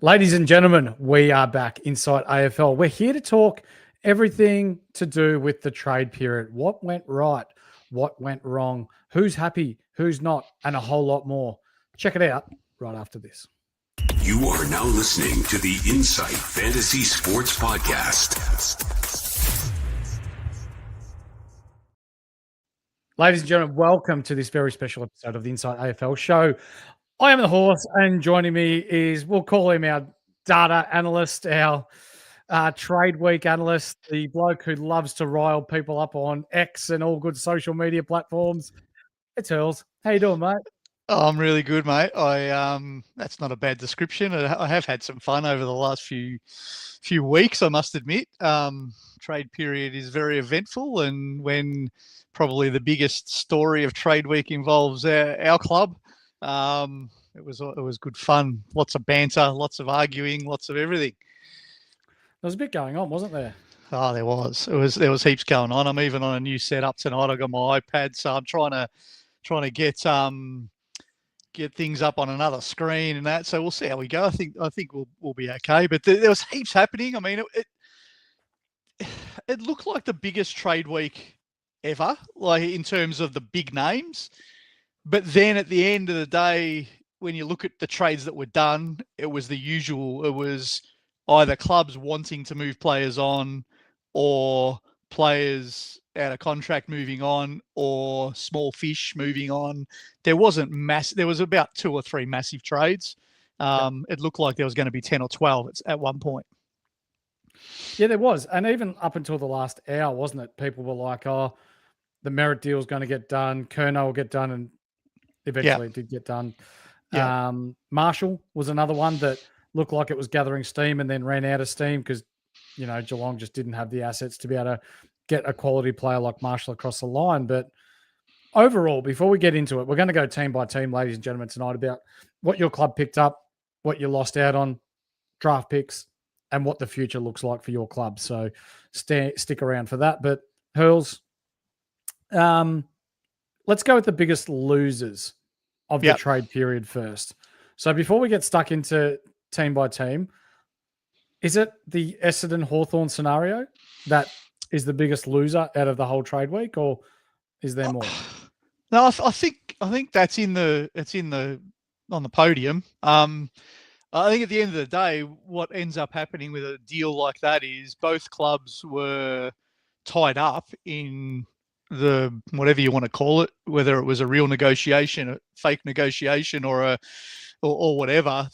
Ladies and gentlemen, we are back inside AFL. We're here to talk everything to do with the trade period. What went right? What went wrong? Who's happy? Who's not? And a whole lot more. Check it out right after this. You are now listening to the Insight Fantasy Sports Podcast. Ladies and gentlemen, welcome to this very special episode of the Insight AFL show. I am the Horse, and joining me is, we'll call him our data analyst, our trade week analyst, the bloke who loves to rile people up on X and all good social media platforms. It's Hurls. How you doing, mate? Oh, I'm really good, mate. That's not a bad description. I have had some fun over the last few weeks, I must admit. Trade period is very eventful, and when probably the biggest story of trade week involves our club, it was good fun. Lots of banter, lots of arguing, lots of everything. There was a bit going on, wasn't there? Oh, there was. There was heaps going on. I'm even on a new setup tonight. I got my iPad, so I'm trying to get things up on another screen and that. So we'll see how we go. I think we'll be okay. But there was heaps happening. I mean, it looked like the biggest trade week ever, like in terms of the big names. But then at the end of the day, when you look at the trades that were done, it was the usual. It was either clubs wanting to move players on, or players out of contract moving on, or small fish moving on. There wasn't there was about 2 or 3 massive trades. It looked like there was going to be 10 or 12 at one point. Yeah, there was. And even up until the last hour, wasn't it? People were like, oh, the Merritt deal is going to get done. Kerno will get done. And eventually it did get done. Yeah. Marshall was another one that looked like it was gathering steam and then ran out of steam because, Geelong just didn't have the assets to be able to get a quality player like Marshall across the line. But overall, before we get into it, we're going to go team by team, ladies and gentlemen, tonight about what your club picked up, what you lost out on, draft picks, and what the future looks like for your club. So stick around for that. But Hurls, let's go with the biggest losers of the trade period first. So before we get stuck into team by team, is it the Essendon Hawthorn scenario that is the biggest loser out of the whole trade week, or is there more? No, I think that's on the podium. I think at the end of the day, what ends up happening with a deal like that is both clubs were tied up in the whatever you want to call it, whether it was a real negotiation, a fake negotiation, or whatever.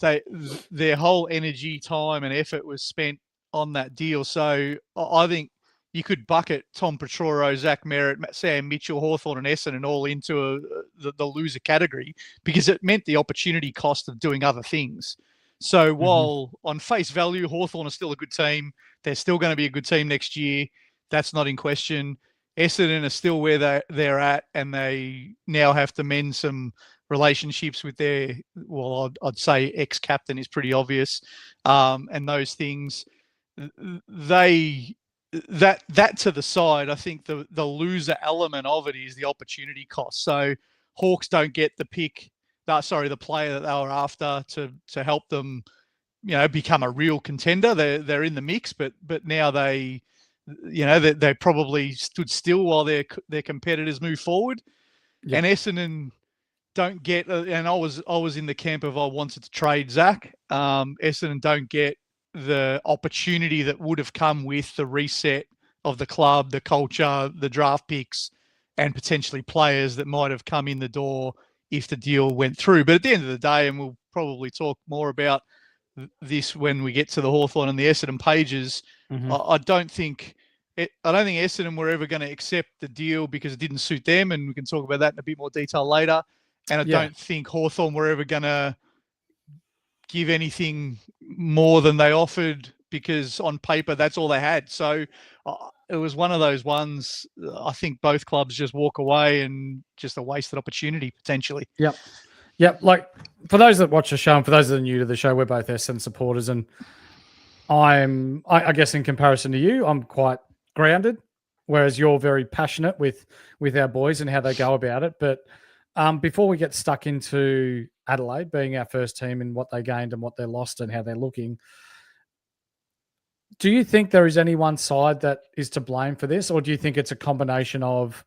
Their whole energy, time, and effort was spent on that deal. So I think you could bucket Tom Petroro, Zach Merritt, Sam Mitchell, Hawthorn, and Essendon all into the loser category, because it meant the opportunity cost of doing other things. So while on face value, Hawthorn is still a good team, they're still going to be a good team next year. That's not in question. Essendon are still where they're at, and they now have to mend some relationships with their, I'd say ex-captain is pretty obvious, and those things. That to the side, I think the loser element of it is the opportunity cost. So Hawks don't get the player that they were after to help them, become a real contender. They're in the mix, but now they probably stood still while their competitors move forward. Yeah. And Essendon don't get, and I was in the camp of I wanted to trade Zach. Essendon don't get the opportunity that would have come with the reset of the club, the culture, the draft picks, and potentially players that might have come in the door if the deal went through. But at the end of the day, and we'll probably talk more about this when we get to the Hawthorn and the Essendon pages, I don't think Essendon were ever going to accept the deal because it didn't suit them, and we can talk about that in a bit more detail later. And I don't think Hawthorn were ever going to give anything more than they offered, because on paper, that's all they had. So it was one of those ones, I think both clubs just walk away and just a wasted opportunity, potentially. Yep. Like, for those that watch the show and for those that are new to the show, we're both Essendon supporters, and I guess in comparison to you, I'm quite grounded, whereas you're very passionate with our boys and how they go about it. But before we get stuck into Adelaide being our first team in what they gained and what they lost and how they're looking. Do you think there is any one side that is to blame for this, or do you think it's a combination of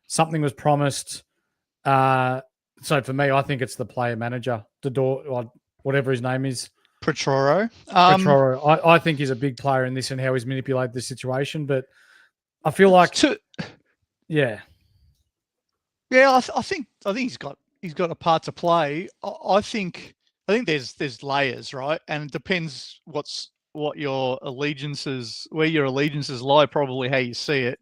something was promised? So for me, I think it's the player manager, or whatever his name is. Petroro. I think he's a big player in this and how he's manipulated the situation, but I feel like, yeah. I think he's got a part to play. I think there's layers, right? And it depends where your allegiances lie, probably how you see it.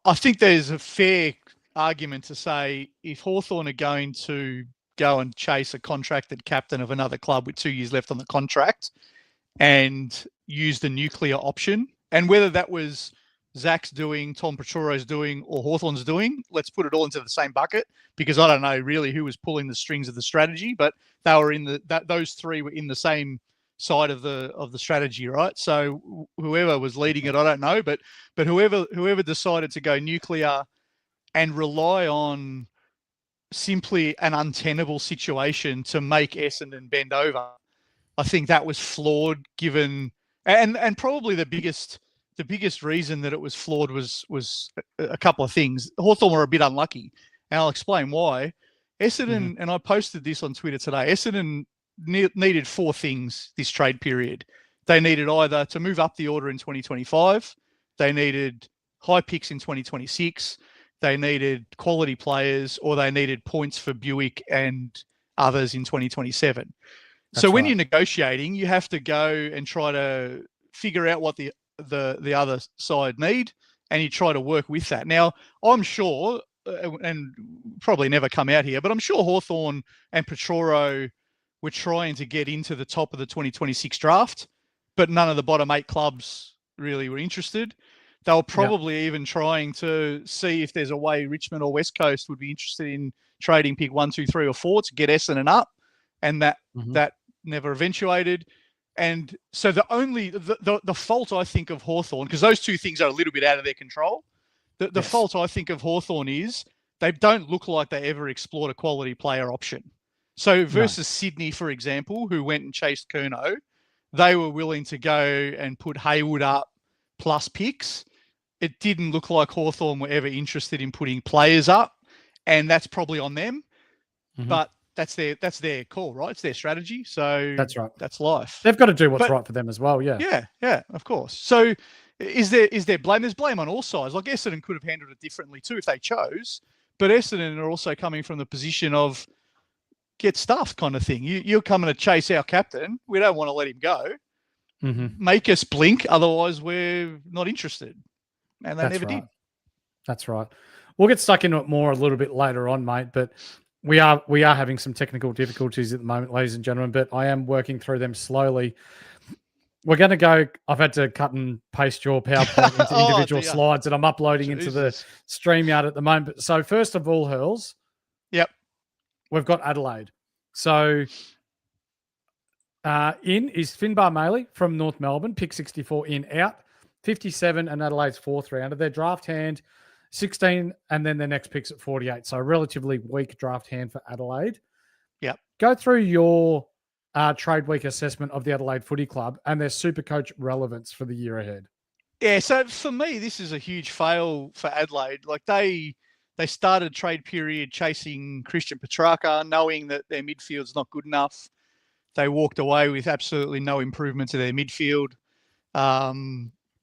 I think there's a fair argument to say if Hawthorn are going to go and chase a contracted captain of another club with 2 years left on the contract and use the nuclear option, and whether that was Zach's doing, Tom Petroro's doing, or Hawthorn's doing, let's put it all into the same bucket, because I don't know really who was pulling the strings of the strategy, but they were those three were in the same side of the strategy, right? So whoever was leading it, I don't know, but whoever decided to go nuclear and rely on simply an untenable situation to make Essendon bend over, I think that was flawed. Given and probably the biggest reason that it was flawed was a couple of things. Hawthorn were a bit unlucky, and I'll explain why. Essendon, and I posted this on Twitter today, Essendon needed 4 things this trade period. They needed either to move up the order in 2025, they needed high picks in 2026, they needed quality players, or they needed points for Buick and others in 2027. So when you're negotiating, you have to go and try to figure out what the other side need, and you try to work with that. Now, I'm sure, and probably never come out here, but I'm sure Hawthorn and Petroro were trying to get into the top of the 2026 draft, but none of the bottom 8 clubs really were interested. They were probably even trying to see if there's a way Richmond or West Coast would be interested in trading pick 1, 2, 3, or 4 to get Essendon up, and that never eventuated. And so the fault, I think, of Hawthorn, because those 2 things are a little bit out of their control, the fault, I think, of Hawthorn is they don't look like they ever explored a quality player option. So versus Sydney, for example, who went and chased Curnow, they were willing to go and put Hayward up plus picks. It didn't look like Hawthorn were ever interested in putting players up, and that's probably on them. But that's their call, right? It's their strategy. So that's right. That's life. They've got to do what's right for them as well. Yeah, of course. So is there blame? There's blame on all sides. Like Essendon could have handled it differently too if they chose, but Essendon are also coming from the position of get stuffed kind of thing. You're coming to chase our captain. We don't want to let him go. Make us blink, otherwise we're not interested. And they never did. That's right. We'll get stuck into it more a little bit later on, mate, but we are having some technical difficulties at the moment, ladies and gentlemen, but I am working through them slowly. We're going to go. I've had to cut and paste your PowerPoint into individual slides that I'm uploading into the StreamYard at the moment. So first of all, Hurls. Yep. We've got Adelaide. So in is Finbar Maley from North Melbourne, pick 64 in, out. 57 and Adelaide's 4th rounder. Their draft hand, 16, and then their next pick's at 48. So a relatively weak draft hand for Adelaide. Yep. Go through your trade week assessment of the Adelaide Footy Club and their Supercoach relevance for the year ahead. Yeah, so for me, this is a huge fail for Adelaide. Like they started trade period chasing Christian Petrarca, knowing that their midfield's not good enough. They walked away with absolutely no improvement to their midfield.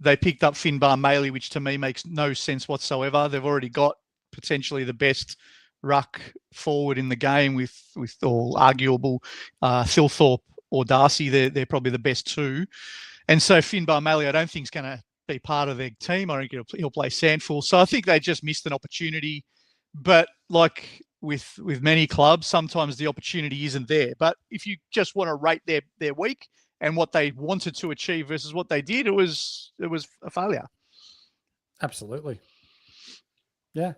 They picked up Finbar Maley, which to me makes no sense whatsoever. They've already got potentially the best ruck forward in the game with all arguable Thilthorpe or Darcy. They're probably the best 2. And so Finbar Maley, I don't think is going to be part of their team. I think he'll play Sandful. So I think they just missed an opportunity. But like with many clubs, sometimes the opportunity isn't there. But if you just want to rate their week and what they wanted to achieve versus what they did, it was a failure. Absolutely. Yeah.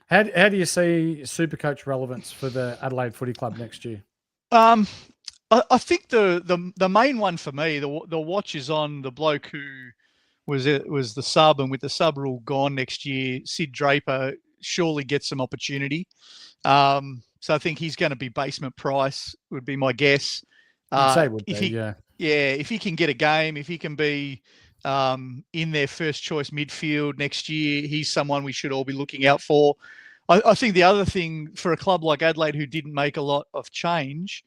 How do you see Supercoach relevance for the Adelaide Footy Club next year? I think the main one for me, the watch is on the bloke who was the sub, and with the sub rule gone next year, Sid Draper surely gets some opportunity. So I think he's going to be basement price, would be my guess. I'd say would if be, he, yeah. if he can get a game, if he can be in their first choice midfield next year, he's someone we should all be looking out for. I think the other thing for a club like Adelaide, who didn't make a lot of change,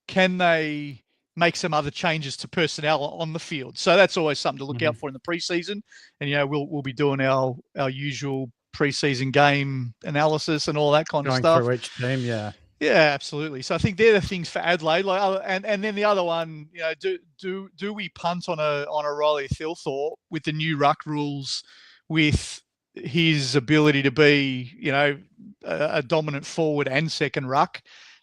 can they make some other changes to personnel on the field? So that's always something to look out for in the preseason. And we'll be doing our usual preseason game analysis and all that kind of stuff. Going through each team, yeah. Yeah, absolutely. So I think they're the things for Adelaide. And then the other one, do we punt on a Riley Thilthorpe with the new ruck rules, with his ability to be, a dominant forward and second ruck?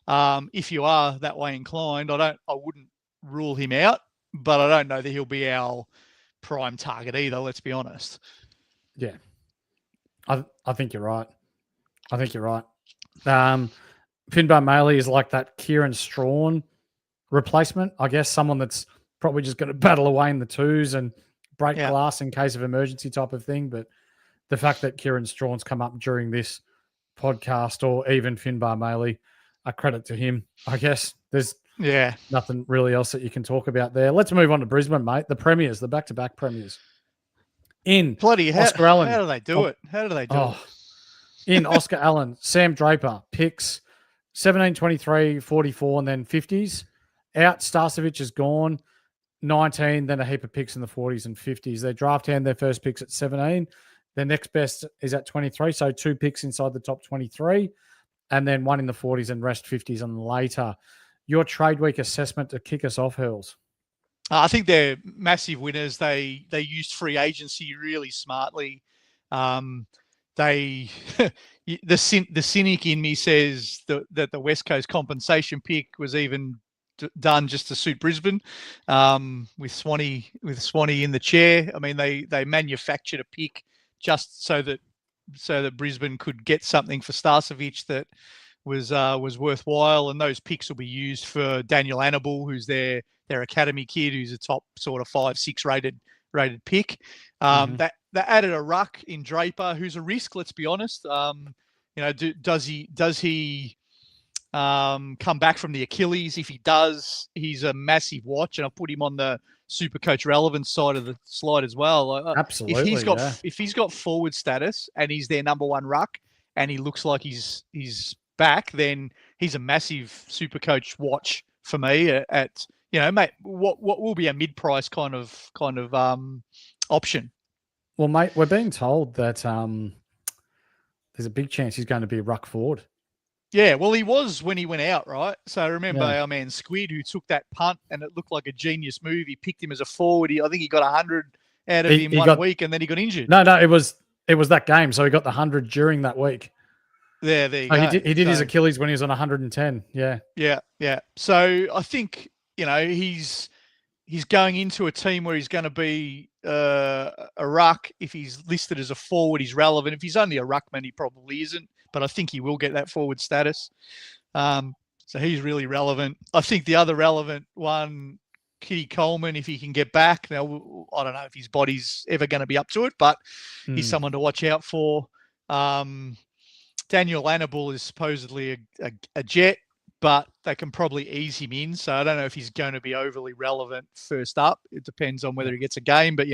If you are that way inclined, I wouldn't rule him out, but I don't know that he'll be our prime target either. Let's be honest. Yeah, I think you're right. Finbar Maley is like that Kieran Strawn replacement, I guess. Someone that's probably just going to battle away in the twos and break glass in case of emergency type of thing. But the fact that Kieran Strawn's come up during this podcast, or even Finbar Maley, a credit to him, I guess. There's nothing really else that you can talk about there. Let's move on to Brisbane, mate. The premiers, the back-to-back premiers. Oscar Allen. How do they do it? In Oscar Allen, Sam Draper, picks 17, 23, 44, and then 50s. Out, Starcevic is gone. 19, then a heap of picks in the 40s and 50s. Their draft hand, their first picks at 17. Their next best is at 23, so 2 picks inside the top 23, and then 1 in the 40s and rest 50s and later. Your trade week assessment to kick us off, Hurls. I think they're massive winners. They used free agency really smartly. The cynic in me says that the West Coast compensation pick was even done just to suit Brisbane, with Swanee in the chair. I mean, they manufactured a pick just so that Brisbane could get something for Starcevic that was worthwhile, and those picks will be used for Daniel Annable, who's their academy kid, who's a top sort of 5-6 rated pick. That added a ruck in Draper, who's a risk. Let's be honest. Does he come back from the Achilles? If he does, he's a massive watch, and I've put him on the Supercoach relevance side of the slide as well. Absolutely. If he's got forward status and he's their number one ruck, and he looks like he's back, then he's a massive Supercoach watch for me. Mate, what will be a mid-price kind of option. Well, mate, we're being told that there's a big chance he's going to be a ruck forward. Yeah, well, he was when he went out, right? So remember our man Squid, who took that punt, and it looked like a genius move. He picked him as a forward. I think he got 100 out of him one week, and then he got injured. No, it was that game. So he got the 100 during that week. There you go. He did his Achilles when he was on 110. Yeah. So I think he's going into a team where he's going to be a ruck. If he's listed as a forward, he's relevant. If he's only a ruckman, he probably isn't. But I think he will get that forward status. So he's really relevant. I think the other relevant one, Kitty Coleman, if he can get back. Now, I don't know if his body's ever going to be up to it, but he's someone to watch out for. Daniel Annable is supposedly a jet, but they can probably ease him in. So I don't know if he's going to be overly relevant first up. It depends on whether he gets a game, but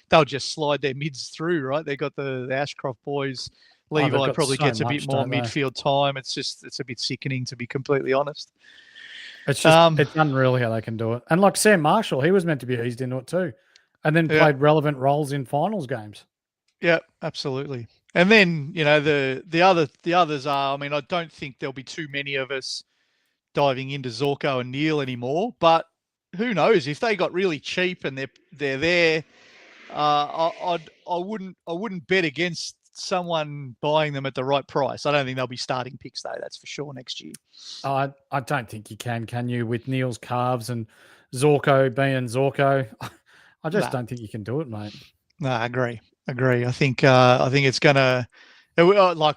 they'll just slide their mids through, right? They got the Ashcroft boys. Levi probably gets a bit more midfield time. It's a bit sickening, to be completely honest. It's just it's unreal how they can do it. And like Sam Marshall, he was meant to be eased into it too, and then played relevant roles in finals games. Yeah, absolutely. And then the others are. I mean, I don't think there'll be too many of us diving into Zorko and Neil anymore. But who knows, if they got really cheap and they're there, I wouldn't bet against someone buying them at the right price. I don't think they'll be starting picks though. That's for sure next year. I don't think you can you, with Neil's calves and Zorko being Zorko? I just don't think you can do it, mate. No, I agree. I think it's gonna. I don't know.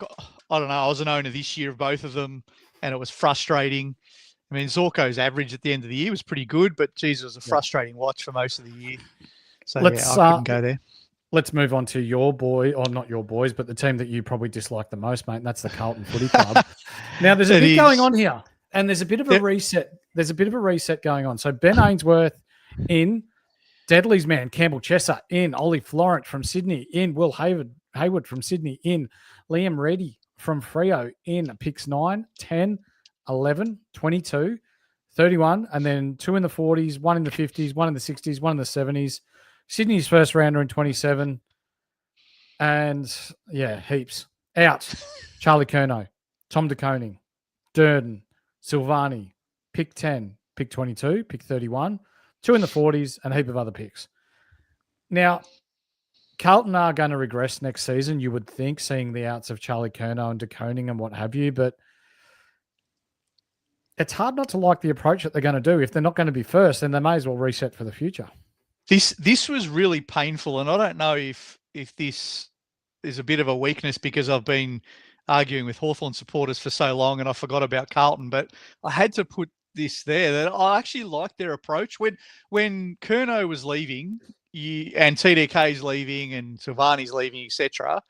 I was an owner this year of both of them, and it was frustrating. I mean, Zorko's average at the end of the year was pretty good, but geez, it was a frustrating watch for most of the year. So I couldn't go there. let's move on to your boy, or not your boys, but the team that you probably dislike the most, mate, and that's the Carlton Footy Club. Now, there's a bit going on here, and there's a bit of a reset. There's a bit of a reset going on. So Ben Ainsworth in, Deadly's man, Campbell Chesser in, Ollie Florent from Sydney in, Will Hayward from Sydney in, Liam Reddy from Freo in, picks 9, 10, 11, 22, 31, and then 2 in the 40s, 1 in the 50s, 1 in the 60s, 1 in the 70s. Sydney's first rounder in 27. And, yeah, heaps. Out, Charlie Curnow, Tom De Koning, Durden, Silvani, pick 10, pick 22, pick 31, 2 in the 40s, and a heap of other picks. Now, Carlton are going to regress next season, you would think, seeing the outs of Charlie Curnow and De Koning and what have you, but it's hard not to like the approach that they're going to do. If they're not going to be first, then they may as well reset for the future. This was really painful, and I don't know if this is a bit of a weakness because I've been arguing with Hawthorn supporters for so long and I forgot about Carlton, but I had to put this there that I actually liked their approach. When Curnow was leaving and TDK's leaving and Silvani's leaving, etc.,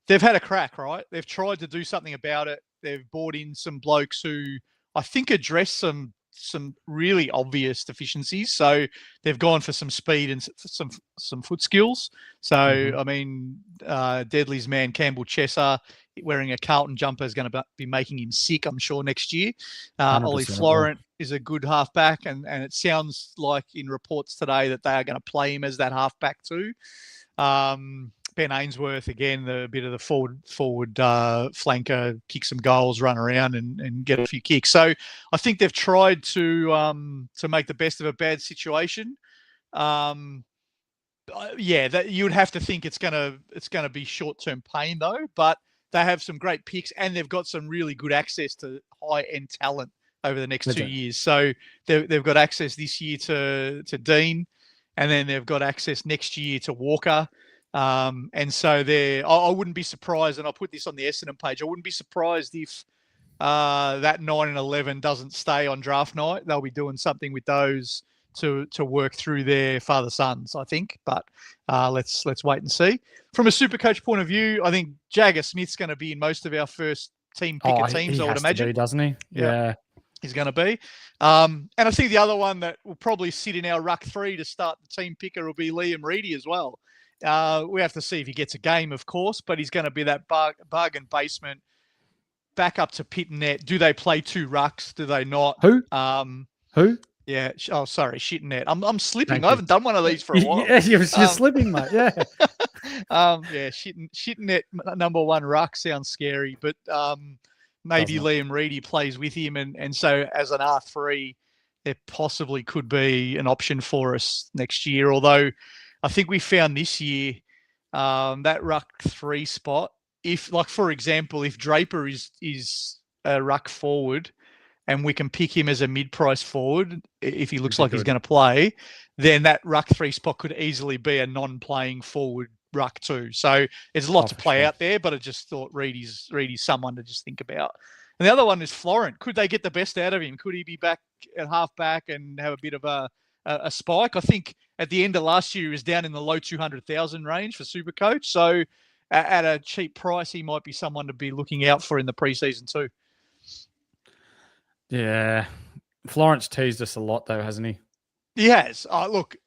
they've had a crack, right? They've tried to do something about it. They've brought in some blokes who I think address some really obvious deficiencies. So they've gone for some speed and some foot skills. So, I mean, Deadly's man, Campbell Chesser, wearing a Carlton jumper is going to be making him sick, I'm sure, next year. Ollie Florent is a good halfback, and it sounds like in reports today that they are going to play him as that halfback too. Ben Ainsworth, again, the bit of the forward flanker, kick some goals, run around and get a few kicks. So I think they've tried to make the best of a bad situation. That you would have to think it's gonna be short-term pain though. But they have some great picks and they've got some really good access to high-end talent over the next 2 years. So they've got access this year to Dean, and then they've got access next year to Walker. And so I wouldn't be surprised, and I'll put this on the Essendon page, I wouldn't be surprised if that 9 and 11 doesn't stay on draft night. They'll be doing something with those to work through their father-sons, I think. But let's wait and see. From a Supercoach point of view, I think Jagger Smith's going to be in most of our first team picker teams, I would imagine. Doesn't he? Yeah. He's going to be. And I think the other one that will probably sit in our ruck 3 to start the team picker will be Liam Reedy as well. We have to see if he gets a game, of course, but he's going to be that bargain basement back up to pit and net. Do they play 2 rucks? Do they not? Who? Who? Yeah. Oh, sorry. Shit and net. I'm slipping. I haven't done one of these for a while. Yeah, you're slipping, mate. Yeah. Shit and net number 1 ruck sounds scary, but maybe Liam Reedy plays with him, and so as an R3, there possibly could be an option for us next year. Although I think we found this year that ruck 3 spot, if, like, for example, if Draper is a ruck forward and we can pick him as a mid-price forward, if he looks like he's going to play, then that ruck 3 spot could easily be a non-playing forward ruck too. So there's a lot to play out there, but I just thought Reedy's someone to just think about. And the other one is Florent. Could they get the best out of him? Could he be back at half-back and have a bit of a spike? I think at the end of last year, he was down in the low 200,000 range for Supercoach. So at a cheap price, he might be someone to be looking out for in the preseason too. Yeah. Florence teased us a lot though, hasn't he? He has. Look,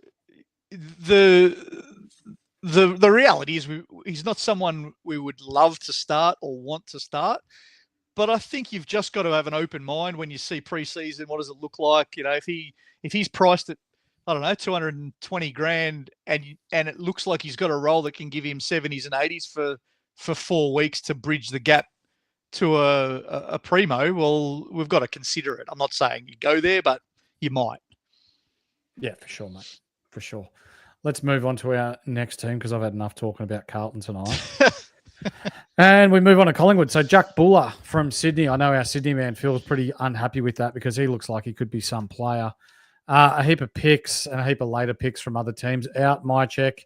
the reality is he's not someone we would love to start or want to start. But I think you've just got to have an open mind when you see preseason. What does it look like? You know, if he's priced at, I don't know, 220 grand, and it looks like he's got a role that can give him 70s and 80s for 4 weeks to bridge the gap to a primo, well, we've got to consider it. I'm not saying you go there, but you might. Yeah, for sure, mate. For sure. Let's move on to our next team because I've had enough talking about Carlton tonight. And we move on to Collingwood. So Jack Buller from Sydney. I know our Sydney man feels pretty unhappy with that because he looks like he could be some player. A heap of picks and a heap of later picks from other teams out. My check,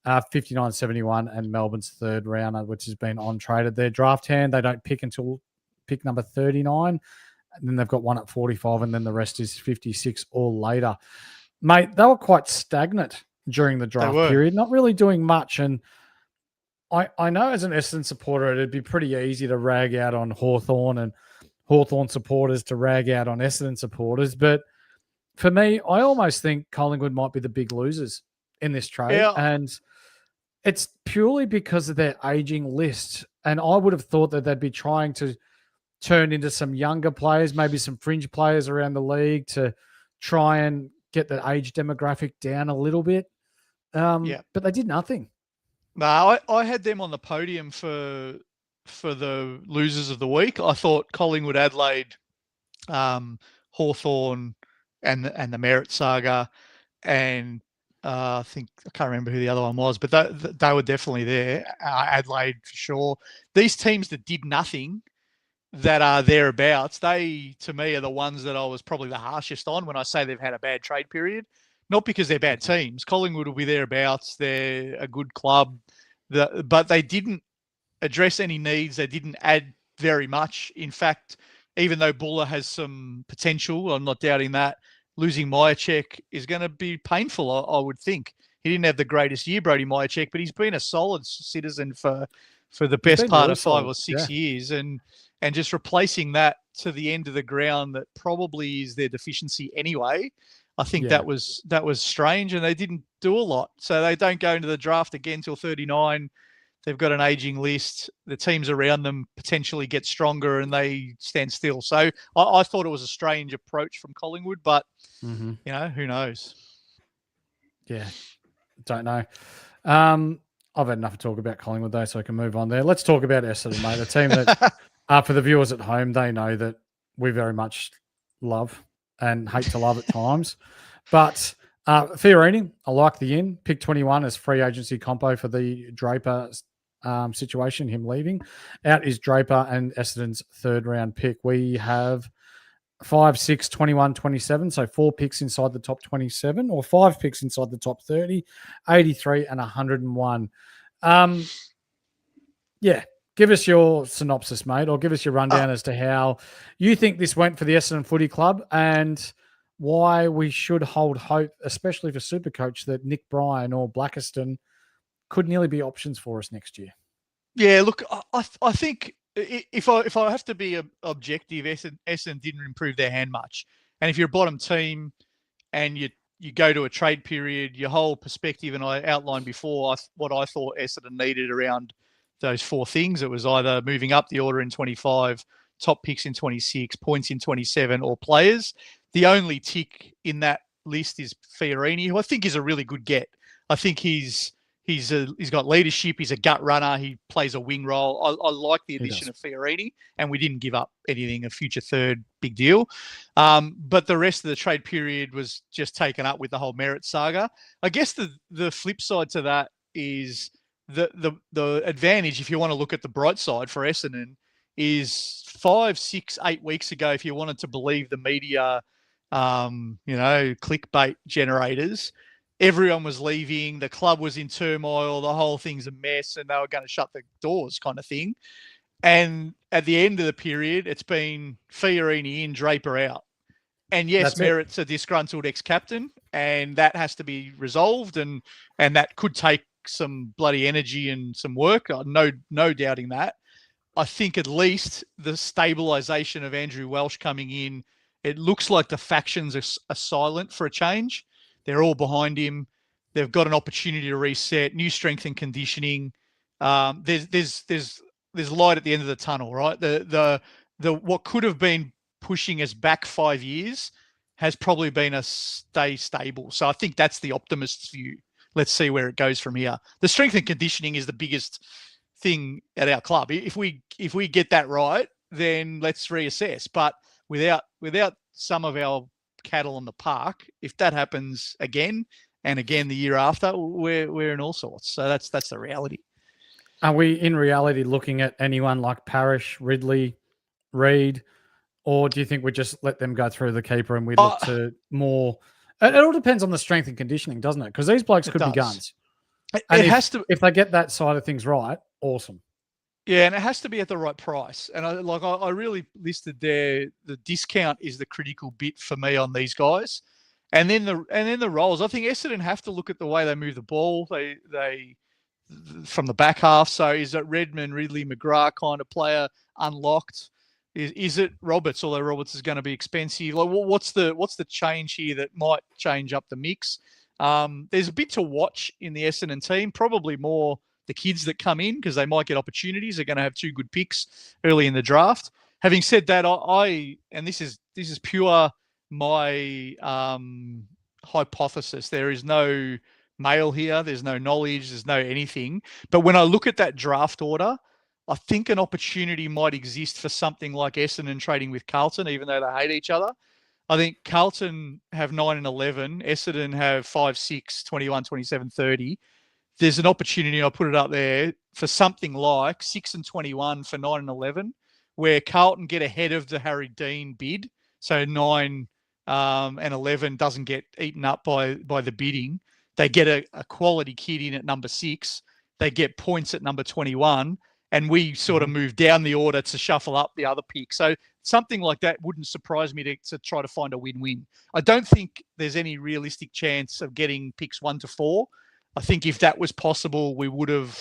59-71 and Melbourne's third rounder, which has been on traded. Their draft hand, they don't pick until pick number 39. And then they've got one at 45 and then the rest is 56 or later. Mate, they were quite stagnant during the draft period, not really doing much. And I know as an Essendon supporter, it'd be pretty easy to rag out on Hawthorn and Hawthorn supporters to rag out on Essendon supporters. But for me, I almost think Collingwood might be the big losers in this trade. Yeah. And it's purely because of their aging list. And I would have thought that they'd be trying to turn into some younger players, maybe some fringe players around the league to try and get the age demographic down a little bit. But they did nothing. No, I had them on the podium for the losers of the week. I thought Collingwood, Adelaide, Hawthorn, and the Merritt saga, and I can't remember who the other one was, but they were definitely there. Adelaide for sure. These teams that did nothing, that are thereabouts, they to me are the ones that I was probably the harshest on when I say they've had a bad trade period. Not because they're bad teams. Collingwood will be thereabouts. They're a good club. But they didn't address any needs. They didn't add very much. In fact, even though Buller has some potential, I'm not doubting that, losing Myercheck is going to be painful, I would think. He didn't have the greatest year, Brody Myercheck, but he's been a solid citizen for the best part of 5 or 6 years. And just replacing that to the end of the ground that probably is their deficiency anyway, I think that was strange, and they didn't do a lot. So they don't go into the draft again till 39. They've got an aging list. The teams around them potentially get stronger, and they stand still. So I thought it was a strange approach from Collingwood, but you know, who knows? Yeah, don't know. I've had enough to talk about Collingwood though, so I can move on there. Let's talk about Essendon, mate. A team that, for the viewers at home, they know that we very much love and hate to love at times. But Fiorini, I like the in. Pick 21 as free agency compo for the Draper situation, him leaving. Out is Draper and Essendon's third round pick. We have 5, 6, 21, 27. So 4 picks inside the top 27 or 5 picks inside the top 30, 83 and 101. Give us your synopsis, mate, or give us your rundown as to how you think this went for the Essendon Footy Club and why we should hold hope, especially for Supercoach, that Nick Bryan or Blackiston could nearly be options for us next year. Yeah, look, I think if I have to be objective, Essendon didn't improve their hand much. And if you're a bottom team and you go to a trade period, your whole perspective, and I outlined before what I thought Essendon needed around those 4 things. It was either moving up the order in 25, top picks in 26, points in 27, or players. The only tick in that list is Fiorini, who I think is a really good get. I think he's got leadership. He's a gut runner. He plays a wing role. I like the addition of Fiorini, and we didn't give up anything. A future third, big deal. But the rest of the trade period was just taken up with the whole Merritt saga. I guess the flip side to that is the advantage, if you want to look at the bright side for Essendon, is 5, 6, 8 weeks ago, if you wanted to believe the media, clickbait generators, everyone was leaving, the club was in turmoil, the whole thing's a mess, and they were going to shut the doors kind of thing. And at the end of the period, it's been Fiorini in, Draper out. And yes, Merritt's a disgruntled ex-captain, and that has to be resolved, and that could take some bloody energy and some work. No doubting that. I think at least the stabilisation of Andrew Welsh coming in, it looks like the factions are silent for a change. They're all behind him. They've got an opportunity to reset, new strength and conditioning. There's light at the end of the tunnel, right? The what could have been pushing us back 5 years has probably been a stay stable. So I think that's the optimist's view. Let's see where it goes from here. The strength and conditioning is the biggest thing at our club. If we get that right, then let's reassess. But without some of our cattle on the park, if that happens again and again the year after, we're in all sorts. So that's the reality. Are we in reality looking at anyone like Parrish, Ridley, Reid, or do you think we just let them go through the keeper and we look to more? It all depends on the strength and conditioning, doesn't it? Because these blokes could be guns. If they get that side of things right, awesome. Yeah, and it has to be at the right price. And I really listed there, the discount is the critical bit for me on these guys. And then the roles. I think Essendon have to look at the way they move the ball. They from the back half. So is it Redmond, Ridley, McGrath kind of player unlocked? Is it Roberts? Although Roberts is going to be expensive. Like, what's the change here that might change up the mix? There's a bit to watch in the Essendon team. Probably more the kids that come in because they might get opportunities. They're going to have 2 good picks early in the draft. Having said that, and this is pure my hypothesis. There is no mail here. There's no knowledge. There's no anything. But when I look at that draft order, I think an opportunity might exist for something like Essendon trading with Carlton, even though they hate each other. I think Carlton have 9 and 11. Essendon have 5, 6, 21, 27, 30. There's an opportunity, I'll put it up there, for something like 6 and 21 for 9 and 11, where Carlton get ahead of the Harry Dean bid. So 9 and 11 doesn't get eaten up by the bidding. They get a quality kid in at number 6. They get points at number 21. And we sort of move down the order to shuffle up the other pick. So something like that wouldn't surprise me to try to find a win-win. I don't think there's any realistic chance of getting picks 1 to 4. I think if that was possible, we would have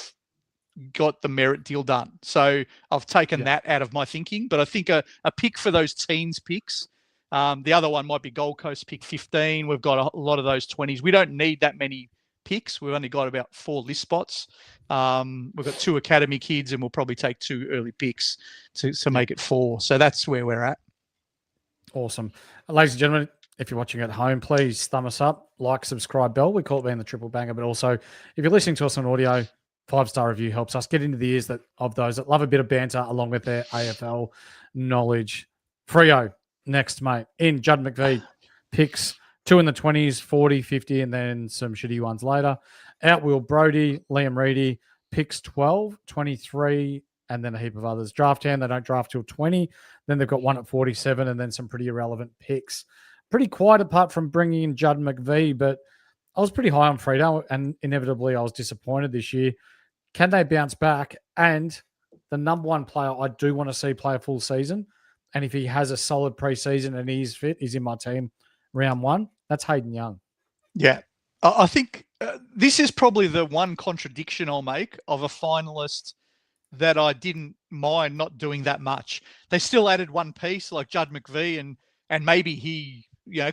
got the merit deal done. So I've taken that out of my thinking. But I think a pick for those teens picks, the other one might be Gold Coast pick 15. We've got a lot of those 20s. We don't need that many picks. We've only got about 4 list spots. We've got 2 academy kids, and we'll probably take 2 early picks to make it 4. So that's where we're at. Awesome. Ladies and gentlemen, if you're watching at home, please thumb us up, like, subscribe, bell. We call it being the triple banger, but also if you're listening to us on audio, 5-star review helps us get into the ears of those that love a bit of banter along with their AFL knowledge. Freo, next, mate. In Judd McVie picks 2 in the 20s, 40, 50, and then some shitty ones later. Out Will Brodie, Liam Reedy, picks 12, 23, and then a heap of others. Draft hand, they don't draft till 20. Then they've got 1 at 47, and then some pretty irrelevant picks. Pretty quiet apart from bringing in Judd McVie, but I was pretty high on Freo, and inevitably I was disappointed this year. Can they bounce back? And the number one player I do want to see play a full season, and if he has a solid preseason and he's fit, he's in my team round 1. That's Hayden Young. Yeah. I think this is probably the one contradiction I'll make of a finalist that I didn't mind not doing that much. They still added one piece like Judd McVie, and maybe he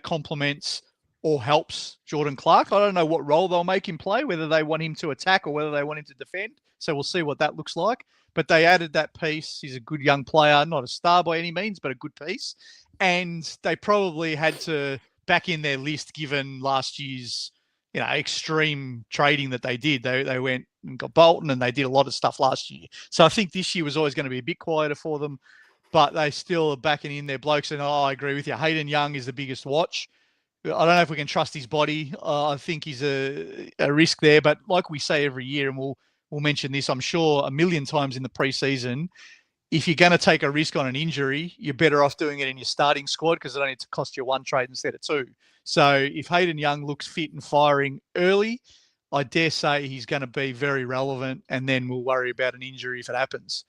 complements or helps Jordan Clark. I don't know what role they'll make him play, whether they want him to attack or whether they want him to defend. So we'll see what that looks like. But they added that piece. He's a good young player, not a star by any means, but a good piece. And they probably had to back in their list given last year's extreme trading that they did. They went and got Bolton, and they did a lot of stuff last year. So I think this year was always going to be a bit quieter for them, but they still are backing in their blokes. And I agree with you. Hayden Young is the biggest watch. I don't know if we can trust his body. I think he's a risk there. But like we say every year, and we'll mention this, I'm sure, a million times in the preseason, if you're going to take a risk on an injury, you're better off doing it in your starting squad because it only to cost you 1 trade instead of 2. So if Hayden Young looks fit and firing early, I dare say he's going to be very relevant, and then we'll worry about an injury if it happens.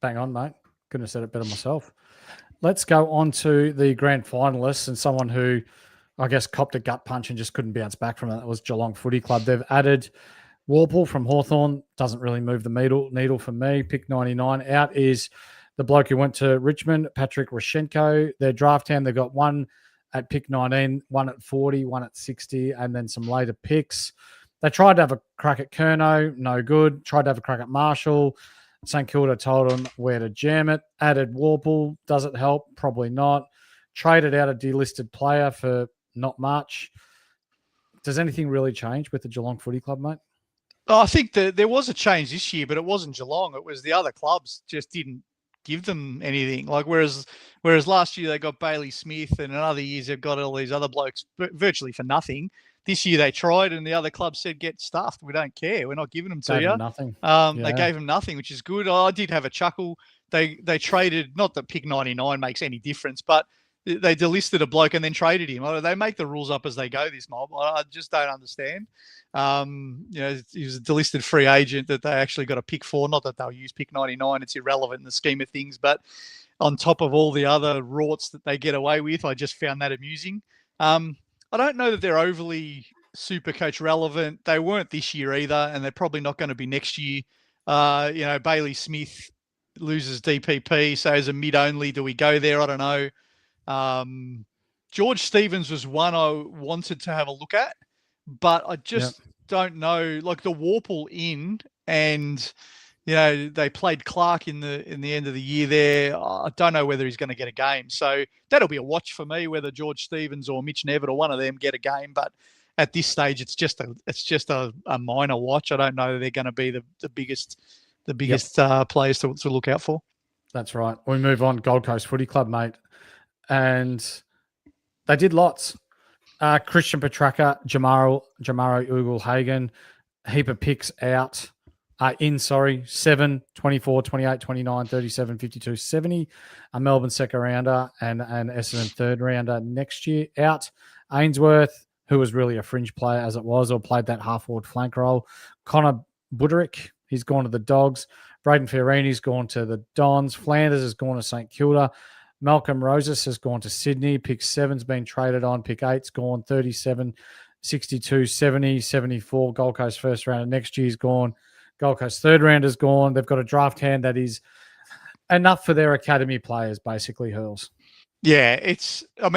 Bang on, mate. Couldn't have said it better myself. Let's go on to the grand finalists, and someone who, I guess, copped a gut punch and just couldn't bounce back from it. That was Geelong Footy Club. They've added Warple from Hawthorn. Doesn't really move the needle for me. Pick 99. Out is the bloke who went to Richmond, Patrick Roshenko. Their draft hand, they've got 1 at pick 19, 1 at 40, 1 at 60, and then some later picks. They tried to have a crack at Curnow, no good. Tried to have a crack at Marshall. St Kilda told them where to jam it. Added Warple. Does it help? Probably not. Traded out a delisted player for not much. Does anything really change with the Geelong Footy Club, mate? I think that there was a change this year, but it wasn't Geelong. It was the other clubs just didn't give them anything. Like whereas last year they got Bailey Smith, and in other years they've got all these other blokes virtually for nothing. This year they tried, and the other club said, "Get stuffed. We don't care. We're not giving them to you." Nothing. They gave them nothing, which is good. I did have a chuckle. They traded. Not that pick 99 makes any difference, but they delisted a bloke and then traded him. They make the rules up as they go. This mob, I just don't understand. He was a delisted free agent that they actually got a pick for. Not that they'll use pick 99. It's irrelevant in the scheme of things. But on top of all the other rorts that they get away with, I just found that amusing. I don't know that they're overly super coach relevant. They weren't this year either, and they're probably not going to be next year. Bailey Smith loses DPP, so as a mid only, do we go there? I don't know. George Stevens was one I wanted to have a look at, but I just don't know. Like the Warple in, and they played Clark in the end of the year there. I don't know whether he's going to get a game, so that'll be a watch for me. Whether George Stevens or Mitch Nevitt or one of them get a game, but at this stage, it's just a minor watch. I don't know that they're going to be the biggest players to look out for. That's right. We move on. Gold Coast Footy Club, mate, and they did lots. Christian Petracca, Jamaro Ugle-Hagan, heap of picks out. 7, 24, 28, 29, 37, 52, 70. A Melbourne second rounder and an Essendon third rounder next year out. Ainsworth, who was really a fringe player as it was, or played that half-forward flank role. Connor Buderick, he's gone to the Dogs. Braden Fiorini's gone to the Dons. Flanders has gone to St Kilda. Malcolm Roses has gone to Sydney. Pick 7's been traded on. Pick 8's gone. 37, 62, 70, 74. Gold Coast first rounder next year's gone. Gold Coast third rounder's gone. They've got a draft hand that is enough for their academy players, basically, Hurls. Yeah, it's a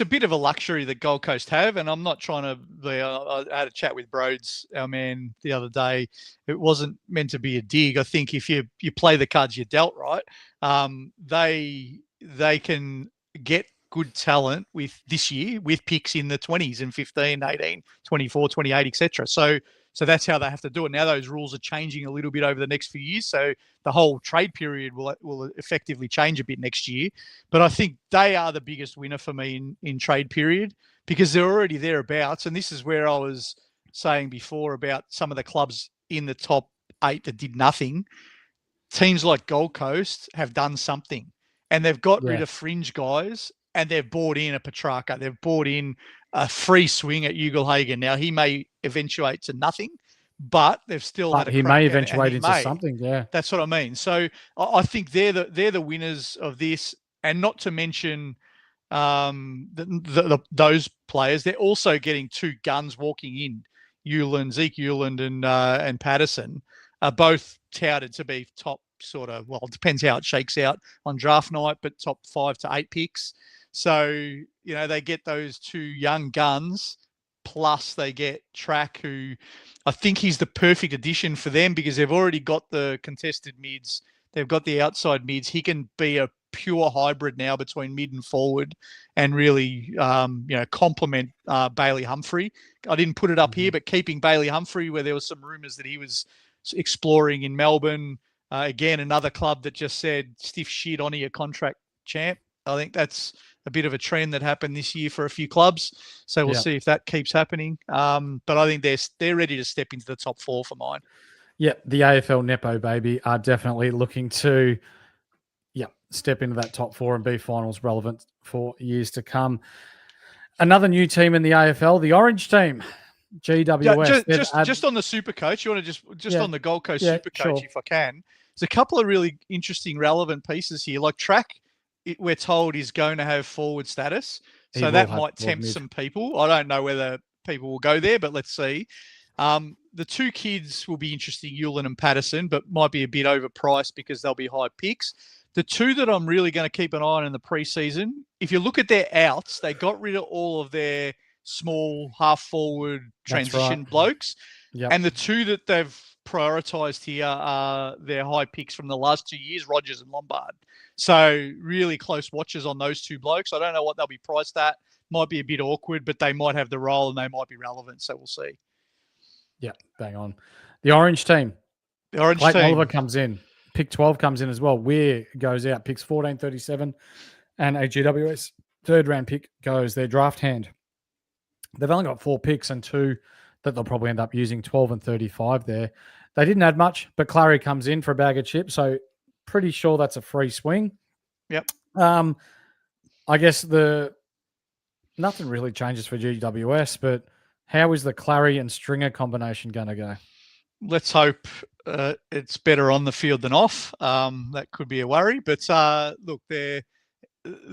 bit of a luxury that Gold Coast have, and I'm not trying to I had a chat with Broads, our man, the other day. It wasn't meant to be a dig. I think if you play the cards you're dealt right, they can get good talent with this year with picks in the 20s and 15, 18, 24, 28, etc. So that's how they have to do it. Now those rules are changing a little bit over the next few years. So the whole trade period will effectively change a bit next year. But I think they are the biggest winner for me in trade period because they're already thereabouts. And this is where I was saying before about some of the clubs in the top 8 that did nothing. Teams like Gold Coast have done something. And they've got rid of fringe guys and they've bought in a Petrarca. They've bought in a free swing at Ugle-Hagan. Now, he may eventuate to nothing, but they've still had a crack. He may eventuate into something, yeah. That's what I mean. So I think they're the winners of this, and not to mention those players. They're also getting 2 guns walking in. Zeke Euland and Patterson are both touted to be top sort of, well, it depends how it shakes out on draft night, but top 5 to 8 picks. So, they get those 2 young guns, plus they get Track, who I think he's the perfect addition for them because they've already got the contested mids. They've got the outside mids. He can be a pure hybrid now between mid and forward and really, complement Bailey Humphrey. I didn't put it up here, but keeping Bailey Humphrey, where there was some rumours that he was exploring in Melbourne, again, another club that just said, stiff shit on your contract, champ. I think that's a bit of a trend that happened this year for a few clubs. So we'll see if that keeps happening. But I think they're ready to step into the top 4 for mine. Yeah, the AFL Nepo baby are definitely looking to step into that top 4 and be finals relevant for years to come. Another new team in the AFL, the Orange team, GWS. Just on the Supercoach, you want to just on the Gold Coast Supercoach, if I can. There's a couple of really interesting, relevant pieces here. Like Track, we're told is going to have forward status. So that might tempt some people. I don't know whether people will go there, but let's see. The 2 kids will be interesting, Euland and Patterson, but might be a bit overpriced because they'll be high picks. The 2 that I'm really going to keep an eye on in the preseason, if you look at their outs, they got rid of all of their small half-forward transition blokes. Yep. And the 2 that they've prioritised here are their high picks from the last 2 years, Rogers and Lombard. So really close watches on those 2 blokes. I don't know what they'll be priced at. Might be a bit awkward, but they might have the role and they might be relevant. So we'll see. Yeah, bang on. The Orange team. Clayton Oliver comes in. Pick 12 comes in as well. Weir goes out. Picks 14, 37. And a GWS third round pick goes their draft hand. They've only got 4 picks and 2 that they'll probably end up using, 12 and 35 there. They didn't add much, but Clary comes in for a bag of chips. So pretty sure that's a free swing. Yep. I guess nothing really changes for GWS, but how is the Clary and Stringer combination going to go? Let's hope it's better on the field than off. That could be a worry. But look, they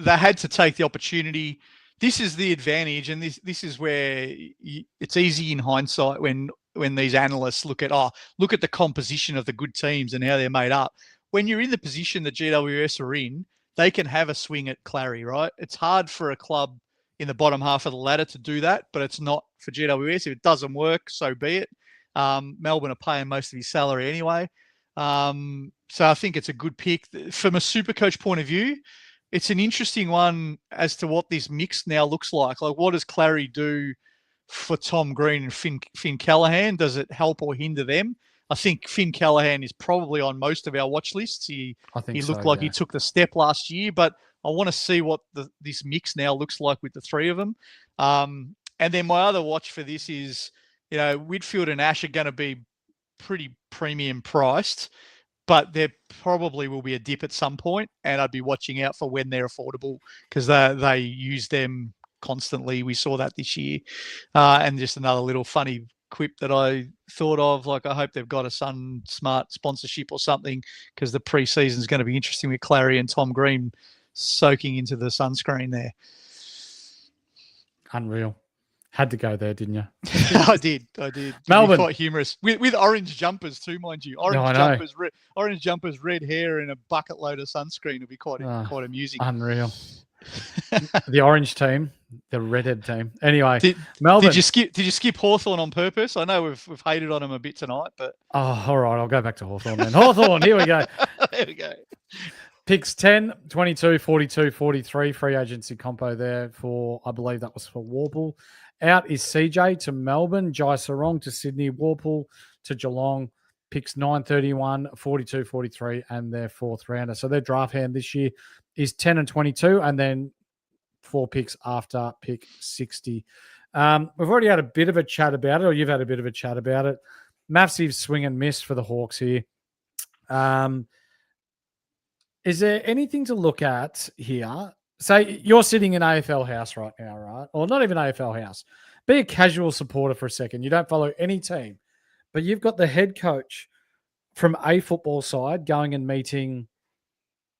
had to take the opportunity this is the advantage, and this is where it's easy in hindsight when these analysts look at the composition of the good teams and how they're made up. When you're in the position that GWS are in, they can have a swing at Clary, right? It's hard for a club in the bottom half of the ladder to do that, but it's not for GWS. If it doesn't work, so be it. Melbourne are paying most of his salary anyway. So I think it's a good pick. From a Supercoach point of view, it's an interesting one as to what this mix now looks like. Like, what does Clary do for Tom Green and Finn Callaghan? Does it help or hinder them? I think Finn Callaghan is probably on most of our watch lists. He looked like he took the step last year, but I want to see what this mix now looks like with the three of them. And then my other watch for this is, Whitfield and Ash are going to be pretty premium priced, but there probably will be a dip at some point, and I'd be watching out for when they're affordable because they use them constantly. We saw that this year. And just another little funny quip that I thought of, like, I hope they've got a Sun Smart sponsorship or something, because the pre-season is going to be interesting with Clary and Tom Green soaking into the sunscreen there. Unreal. Had to go there, didn't you? I did. Melbourne. Quite humorous. With orange jumpers too, mind you. Orange jumpers, red hair, and a bucket load of sunscreen would be quite amusing. Unreal. The orange team, the redhead team. Anyway, Melbourne. Did you skip Hawthorn on purpose? I know we've hated on him a bit tonight, but all right, I'll go back to Hawthorn then. Hawthorn, here we go. There we go. Picks 10, 22, 42, 43. Free agency compo there for, I believe that was for Warple. Out is CJ to Melbourne, Jai Sarong to Sydney, Warple to Geelong. Picks 9, 31, 42, 43, and their fourth rounder. So their draft hand this year is 10 and 22, and then 4 picks after pick 60. We've already had a bit of a chat about it, or you've had a bit of a chat about it. Massive swing and miss for the Hawks here. Is there anything to look at here? Say you're sitting in AFL house right now, right? Or not even AFL house. Be a casual supporter for a second. You don't follow any team, but you've got the head coach from a football side going and meeting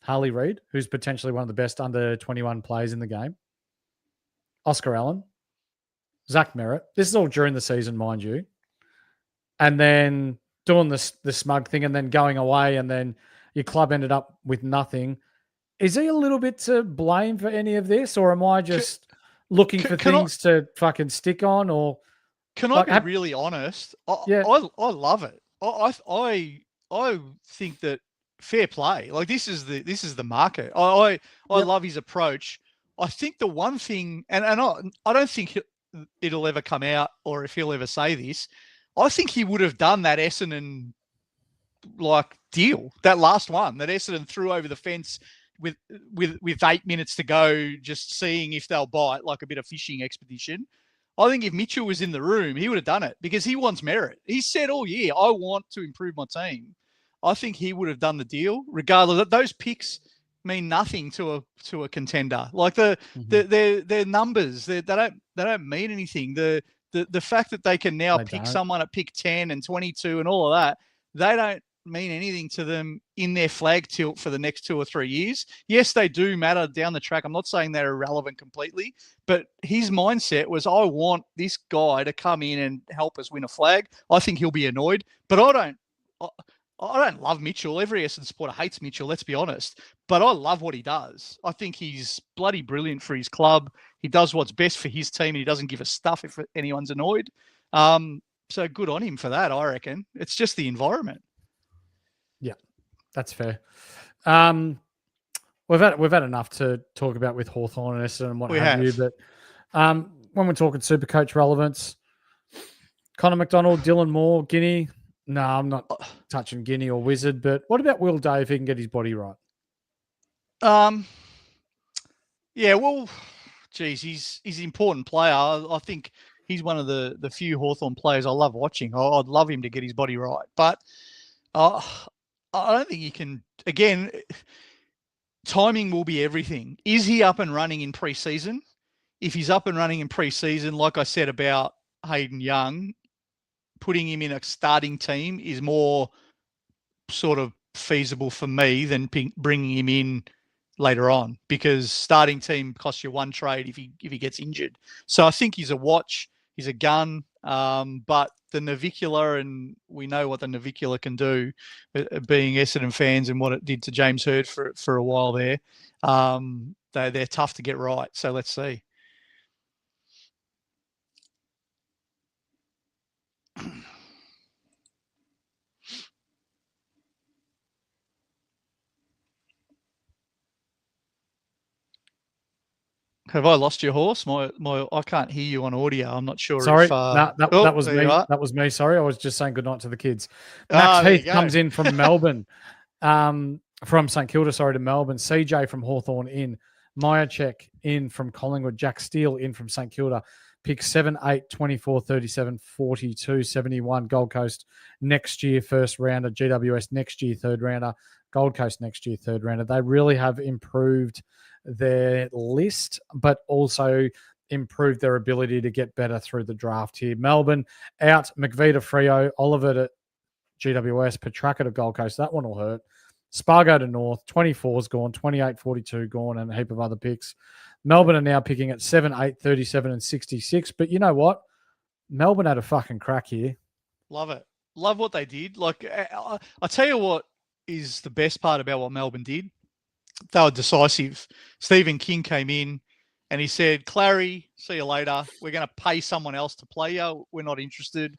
Harley Reid, who's potentially one of the best under 21 players in the game. Oscar Allen, Zach Merritt. This is all during the season, mind you. And then doing the smug thing and then going away, and then your club ended up with nothing. Is he a little bit to blame for any of this, or am I just looking for things to fucking stick on? Or can I be really honest? I love it. I think that fair play. Like, this is the market. I love his approach. I think the one thing, and I don't think it'll ever come out, or if he'll ever say this, I think he would have done that Essendon deal, that last one that Essendon threw over the fence with 8 minutes to go, just seeing if they'll bite, like a bit of fishing expedition. I think if Mitchell was in the room, he would have done it because he wants merit. He said all year, I want to improve my team. I think he would have done the deal, regardless. Those picks mean nothing to a contender. Like their numbers, they don't mean anything. The fact that they can now pick someone at pick 10 and 22 and all of that, they don't mean anything to them in their flag tilt for the next 2 or 3 years. Yes, they do matter down the track. I'm not saying they're irrelevant completely, but his mindset was, I want this guy to come in and help us win a flag. I think he'll be annoyed, but I don't love Mitchell. Every Essendon supporter hates Mitchell, let's be honest. But I love what he does. I think he's bloody brilliant for his club. He does what's best for his team, and he doesn't give a stuff if anyone's annoyed. So good on him for that, I reckon. It's just the environment. Yeah, that's fair. We've had enough to talk about with Hawthorn and Essendon and what have you. But when we're talking Supercoach relevance, Connor McDonald, Dylan Moore, Guinea. No, I'm not touching Guinea or Wizard. But what about Will Day if he can get his body right? Yeah, well, geez, he's an important player. I think he's one of the few Hawthorn players I love watching. I'd love him to get his body right. But I don't think you can, again, timing will be everything. Is he up and running in pre-season? If he's up and running in pre-season, like I said about Hayden Young, putting him in a starting team is more sort of feasible for me than bringing him in later on, because starting team costs you one trade if he gets injured. So I think he's a watch. He's a gun. But the navicular, and we know what the navicular can do, being Essendon fans and what it did to James Hird for a while there. They're tough to get right. So let's see. Have I lost your horse? I can't hear you on audio. I'm not sure. Sorry, if, that was me. That was me. Sorry, I was just saying good night to the kids. Max Heath comes in from Melbourne, from St Kilda. Sorry, to Melbourne. CJ from Hawthorn in. Myercheck in from Collingwood. Jack Steele in from St Kilda. Pick 7, 8, 24, 37, 42, 71. Gold Coast next year, first rounder. GWS next year, third rounder. Gold Coast next year, third rounder. They really have improved their list, but also improved their ability to get better through the draft here. Melbourne out, McVie to Freo, Oliver to GWS, Petraka to Gold Coast. That one will hurt. Spargo to North, 24's gone, 28, 42 gone, and a heap of other picks. Melbourne are now picking at 7, 8, 37, and 66. But you know what? Melbourne had a fucking crack here. Love it. Love what they did. Like, I'll tell you what is the best part about what Melbourne did. They were decisive. Stephen King came in and he said, Clary, see you later. We're going to pay someone else to play you. We're not interested.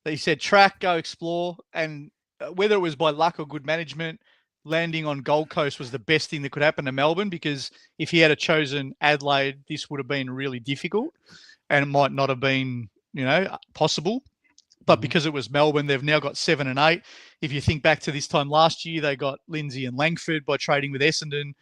He said, track, go explore. And whether it was by luck or good management, landing on Gold Coast was the best thing that could happen to Melbourne, because if he had chosen Adelaide, this would have been really difficult and it might not have been, possible. But because it was Melbourne, they've now got 7 and 8. If you think back to this time last year, they got Lindsay and Langford by trading with Essendon.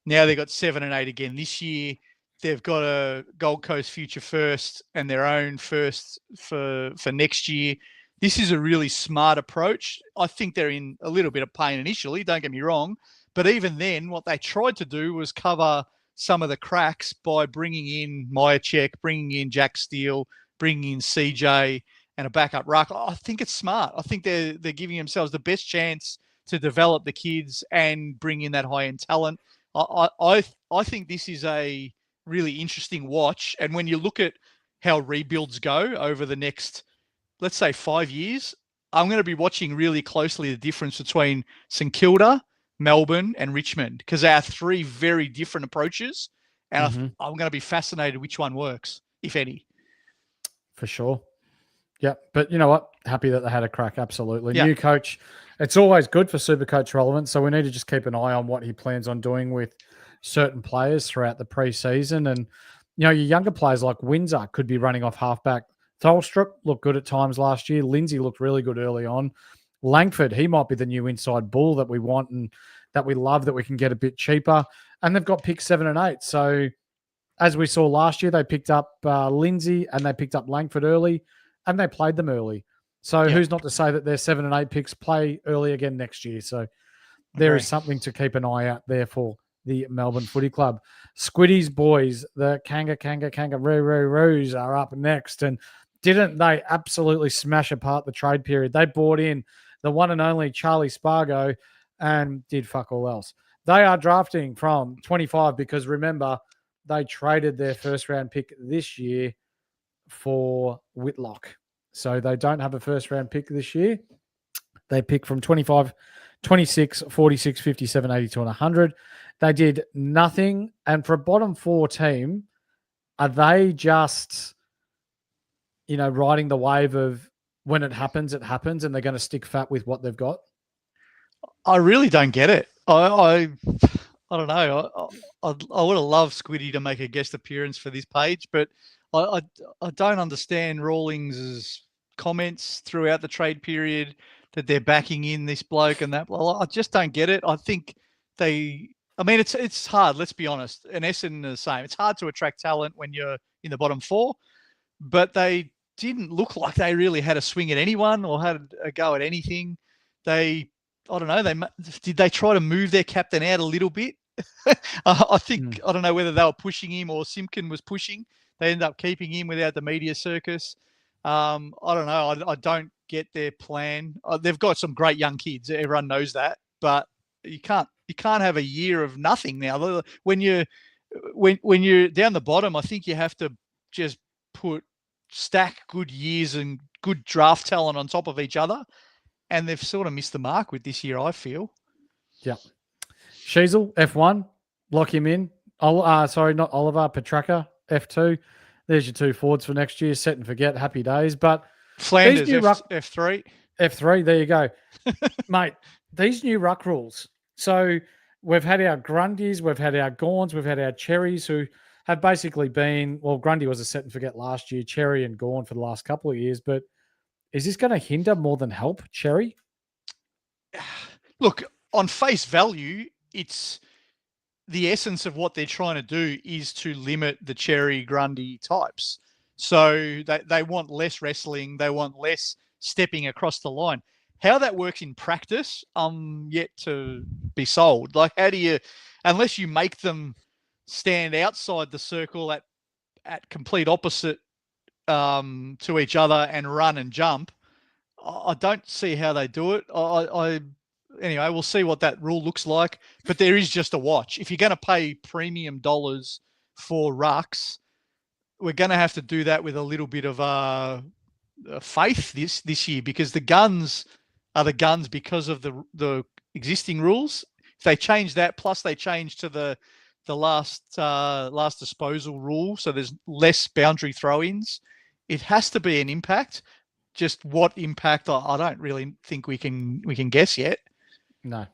Now they've got 7 and 8 again this year. They've got a Gold Coast future first and their own first for next year. This is a really smart approach. I think they're in a little bit of pain initially, don't get me wrong. But even then, what they tried to do was cover some of the cracks by bringing in Myercheck, bringing in Jack Steele, bringing in CJ, and a backup ruck. I think it's smart. I think they're giving themselves the best chance to develop the kids and bring in that high-end talent. I think this is a really interesting watch. And when you look at how rebuilds go over the next, let's say, 5 years, I'm going to be watching really closely the difference between St Kilda, Melbourne, and Richmond, because they are 3 very different approaches. And I'm going to be fascinated which one works, if any. For sure. Yeah, but you know what? Happy that they had a crack, absolutely. Yeah. New coach. It's always good for Supercoach relevance, so we need to just keep an eye on what he plans on doing with certain players throughout the preseason. And, your younger players like Windsor could be running off halfback. Tholstrup looked good at times last year. Lindsay looked really good early on. Langford, he might be the new inside bull that we want and that we love, that we can get a bit cheaper. And they've got picks 7 and 8. So as we saw last year, they picked up Lindsay and they picked up Langford early. And they played them early. So who's not to say that their 7 and 8 picks play early again next year? So there is something to keep an eye out there for the Melbourne Footy Club. Squiddy's boys, the Kangaroos are up next. And didn't they absolutely smash apart the trade period? They brought in the one and only Charlie Spargo and did fuck all else. They are drafting from 25 because, remember, they traded their first round pick this year for Whitlock. So they don't have a first round pick this year. They pick from 25, 26, 46, 57, 82, and 100. They did nothing. And for a bottom 4 team, are they just, riding the wave of when it happens, and they're going to stick fat with what they've got? I really don't get it. I don't know. I would have loved Squiddy to make a guest appearance for this page, but I don't understand Rawlings' comments throughout the trade period that they're backing in this bloke and that. Well, I just don't get it. I think it's hard, let's be honest. And Essendon are the same. It's hard to attract talent when you're in the bottom 4, but they didn't look like they really had a swing at anyone or had a go at anything. Did they try to move their captain out a little bit? I think, I don't know whether they were pushing him or Simpkin was pushing. They ended up keeping him without the media circus. I don't know. I don't get their plan. They've got some great young kids. Everyone knows that. But you can't You can't have a year of nothing now. When you're down the bottom, I think you have to just stack good years and good draft talent on top of each other, and they've sort of missed the mark with this year, I feel. Yeah. Sheasel, F1, lock him in. Sorry, not Oliver, Petraka, F2. There's your 2 forwards for next year. Set and forget, happy days. But Flanders, F3. F3, there you go. Mate, these new ruck rules. So we've had our Grundys, we've had our Gawns, we've had our Cherries who have basically been, well, Grundy was a set and forget last year, Cherry and Gawn for the last couple of years. But is this going to hinder more than help, Cherry? Look, on face value, it's the essence of what they're trying to do is to limit the Cherry Grundy types. So they want less wrestling. They want less stepping across the line. How that works in practice, I'm yet to be sold. Like, how do you, unless you make them stand outside the circle at complete opposite to each other and run and jump, I don't see how they do it. Anyway, we'll see what that rule looks like. But there is just a watch. If you're going to pay premium dollars for rucks, we're going to have to do that with a little bit of faith this year, because the guns are the guns because of the existing rules. If they change that, plus they change to the last disposal rule, so there's less boundary throw-ins, it has to be an impact. Just what impact, I don't really think we can guess yet. No.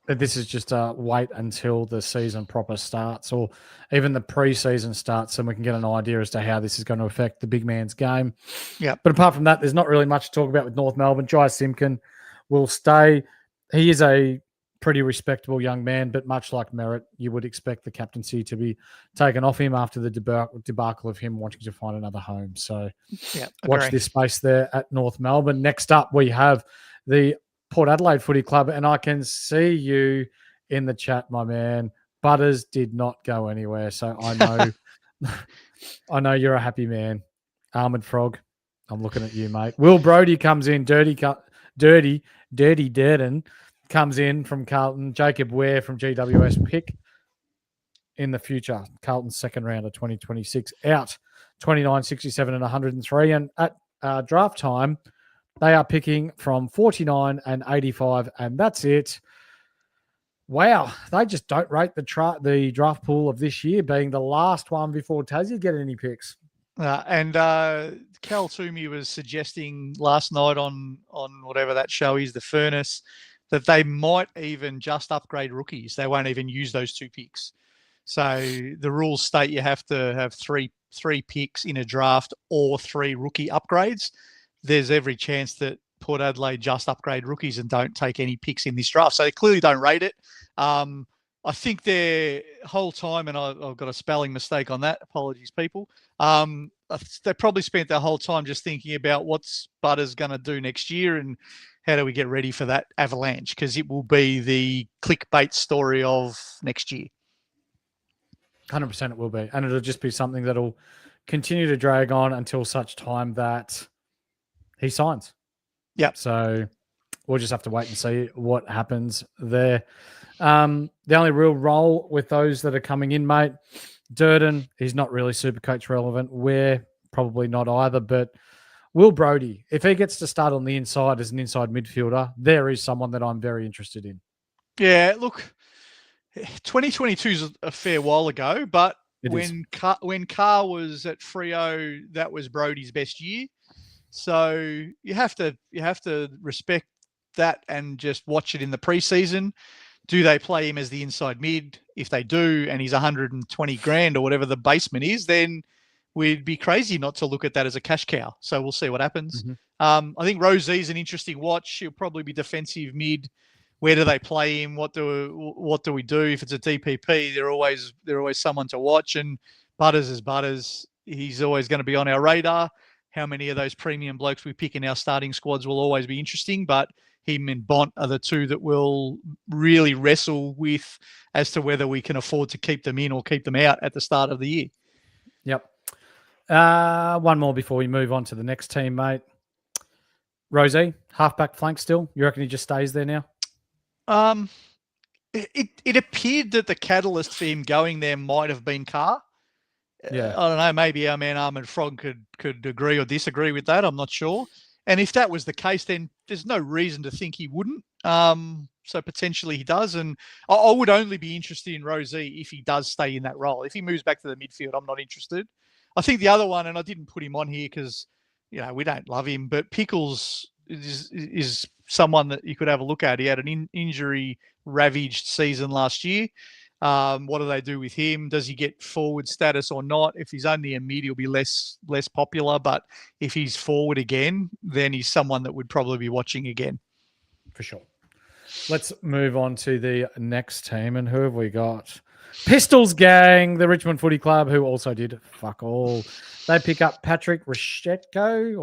This is just a wait until the season proper starts, or even the pre-season starts, and we can get an idea as to how this is going to affect the big man's game. Yeah. But apart from that, there's not really much to talk about with North Melbourne. Jai Simpkin will stay. He is a pretty respectable young man, but much like Merritt, you would expect the captaincy to be taken off him after the debacle of him wanting to find another home. So watch this space there at North Melbourne. Next up, we have the Port Adelaide Footy Club, and I can see you in the chat, my man. Butters did not go anywhere, so I know I know you're a happy man. Armoured Frog, I'm looking at you, mate. Will Brodie comes in, Dirty Durden comes in from Carlton. Jacob Ware from GWS pick in the future. Carlton's second round of 2026 out 29, 67 and 103. And at draft time, they are picking from 49 and 85, and that's it. Wow, they just don't rate the draft pool of this year being the last one before Tassie get any picks. And Cal Toomey was suggesting last night on whatever that show is, The Furnace, that they might even just upgrade rookies. They won't even use those 2 picks. So the rules state you have to have three picks in a draft or 3 rookie upgrades. There's every chance that Port Adelaide just upgrade rookies and don't take any picks in this draft. So they clearly don't rate it. I think their whole time, and I've got a spelling mistake on that. Apologies, people. They probably spent their whole time just thinking about what's Butters going to do next year and how do we get ready for that avalanche, because it will be the clickbait story of next year. 100% it will be. And it'll just be something that'll continue to drag on until such time that he signs. Yeah. So we'll just have to wait and see what happens there. The only real role with those that are coming in, mate, Durden, he's not really Supercoach relevant. We're probably not either, but Will Brodie, if he gets to start on the inside as an inside midfielder, there is someone that I'm very interested in. Yeah, look, 2022 is a fair while ago, but when Carr was at Freo, that was Brodie's best year. So you have to respect that and just watch it in the preseason. Do they play him as the inside mid? If they do, and he's 120 grand or whatever the basement is, then we'd be crazy not to look at that as a cash cow. So we'll see what happens. Mm-hmm. I think Rosie's an interesting watch. He'll probably be defensive mid. Where do they play him? What do we do if it's a DPP? They're always someone to watch. And Butters is Butters. He's always going to be on our radar. How many of those premium blokes we pick in our starting squads will always be interesting, but him and Bont are the 2 that will really wrestle with as to whether we can afford to keep them in or keep them out at the start of the year. Yep. One more before we move on to the next team, mate. Rosie, halfback flank still. You reckon he just stays there now? It appeared that the catalyst for him going there might have been Carr. Yeah. I don't know. Maybe our man Armand Frog could agree or disagree with that. I'm not sure. And if that was the case, then there's no reason to think he wouldn't. So potentially he does. And I would only be interested in Rosie if he does stay in that role. If he moves back to the midfield, I'm not interested. I think the other one, and I didn't put him on here because, we don't love him, but Pickles is someone that you could have a look at. He had an injury-ravaged season last year. What do they do with him? Does he get forward status or not? If he's only a mid, he'll be less popular. But if he's forward again, then he's someone that would probably be watching again. For sure. Let's move on to the next team. And who have we got? Pistols Gang, the Richmond Footy Club, who also did fuck all. They pick up Patrick Richko.